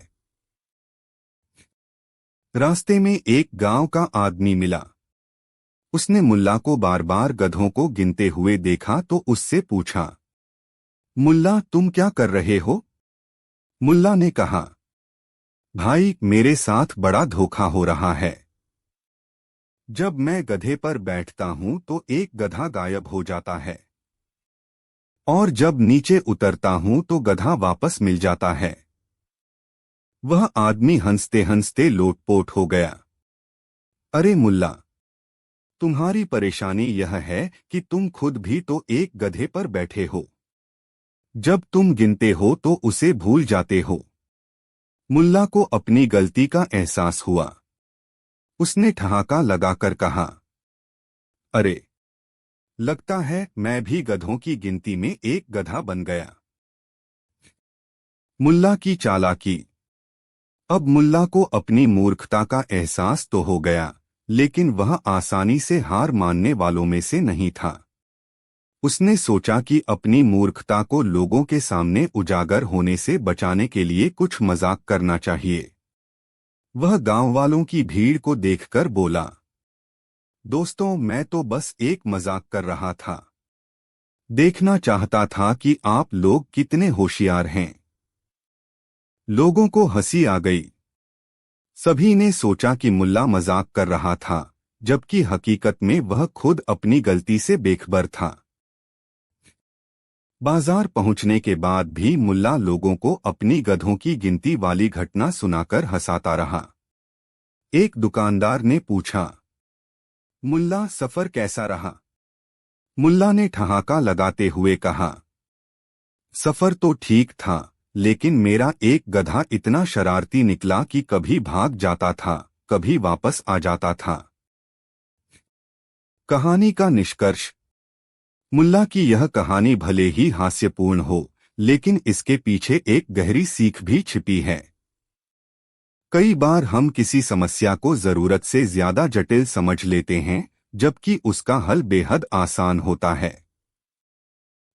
A: रास्ते में एक गांव का आदमी मिला। उसने मुल्ला को बार बार गधों को गिनते हुए देखा तो उससे पूछा, मुल्ला तुम क्या कर रहे हो? मुल्ला ने कहा, भाई मेरे साथ बड़ा धोखा हो रहा है। जब मैं गधे पर बैठता हूं तो एक गधा गायब हो जाता है और जब नीचे उतरता हूं तो गधा वापस मिल जाता है। वह आदमी हंसते हंसते लोटपोट हो गया। अरे मुल्ला, तुम्हारी परेशानी यह है कि तुम खुद भी तो एक गधे पर बैठे हो। जब तुम गिनते हो तो उसे भूल जाते हो। मुल्ला को अपनी गलती का एहसास हुआ। उसने ठहाका लगाकर कहा, अरे! लगता है मैं भी गधों की गिनती में एक गधा बन गया। मुल्ला की चालाकी। अब मुल्ला को अपनी मूर्खता का एहसास तो हो गया, लेकिन वह आसानी से हार मानने वालों में से नहीं था। उसने सोचा कि अपनी मूर्खता को लोगों के सामने उजागर होने से बचाने के लिए कुछ मजाक करना चाहिए। वह गांव वालों की भीड़ को देखकर बोला, दोस्तों मैं तो बस एक मजाक कर रहा था। देखना चाहता था कि आप लोग कितने होशियार हैं। लोगों को हंसी आ गई। सभी ने सोचा कि मुल्ला मजाक कर रहा था, जबकि हकीकत में वह खुद अपनी गलती से बेखबर था। बाजार पहुंचने के बाद भी मुल्ला लोगों को अपनी गधों की गिनती वाली घटना सुनाकर हंसाता रहा। एक दुकानदार ने पूछा, मुल्ला सफर कैसा रहा? मुल्ला ने ठहाका लगाते हुए कहा, सफर तो ठीक था, लेकिन मेरा एक गधा इतना शरारती निकला कि कभी भाग जाता था, कभी वापस आ जाता था। कहानी का निष्कर्ष। मुल्ला की यह कहानी भले ही हास्यपूर्ण हो, लेकिन इसके पीछे एक गहरी सीख भी छिपी है। कई बार हम किसी समस्या को जरूरत से ज्यादा जटिल समझ लेते हैं, जबकि उसका हल बेहद आसान होता है।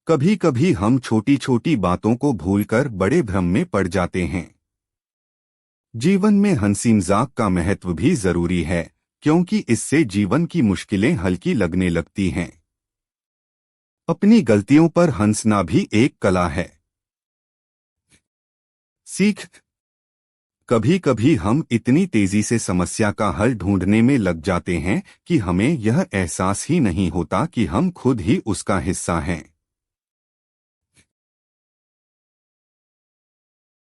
A: कभी कभी हम छोटी छोटी बातों को भूलकर बड़े भ्रम में पड़ जाते हैं। जीवन में हंसी मजाक का महत्व भी जरूरी है, क्योंकि इससे जीवन की मुश्किलें हल्की लगने लगती हैं। अपनी गलतियों पर हंसना भी एक कला है। सीख। कभी कभी हम इतनी तेजी से समस्या का हल ढूंढने में लग जाते हैं कि हमें यह एहसास ही नहीं होता कि हम खुद ही उसका हिस्सा हैं।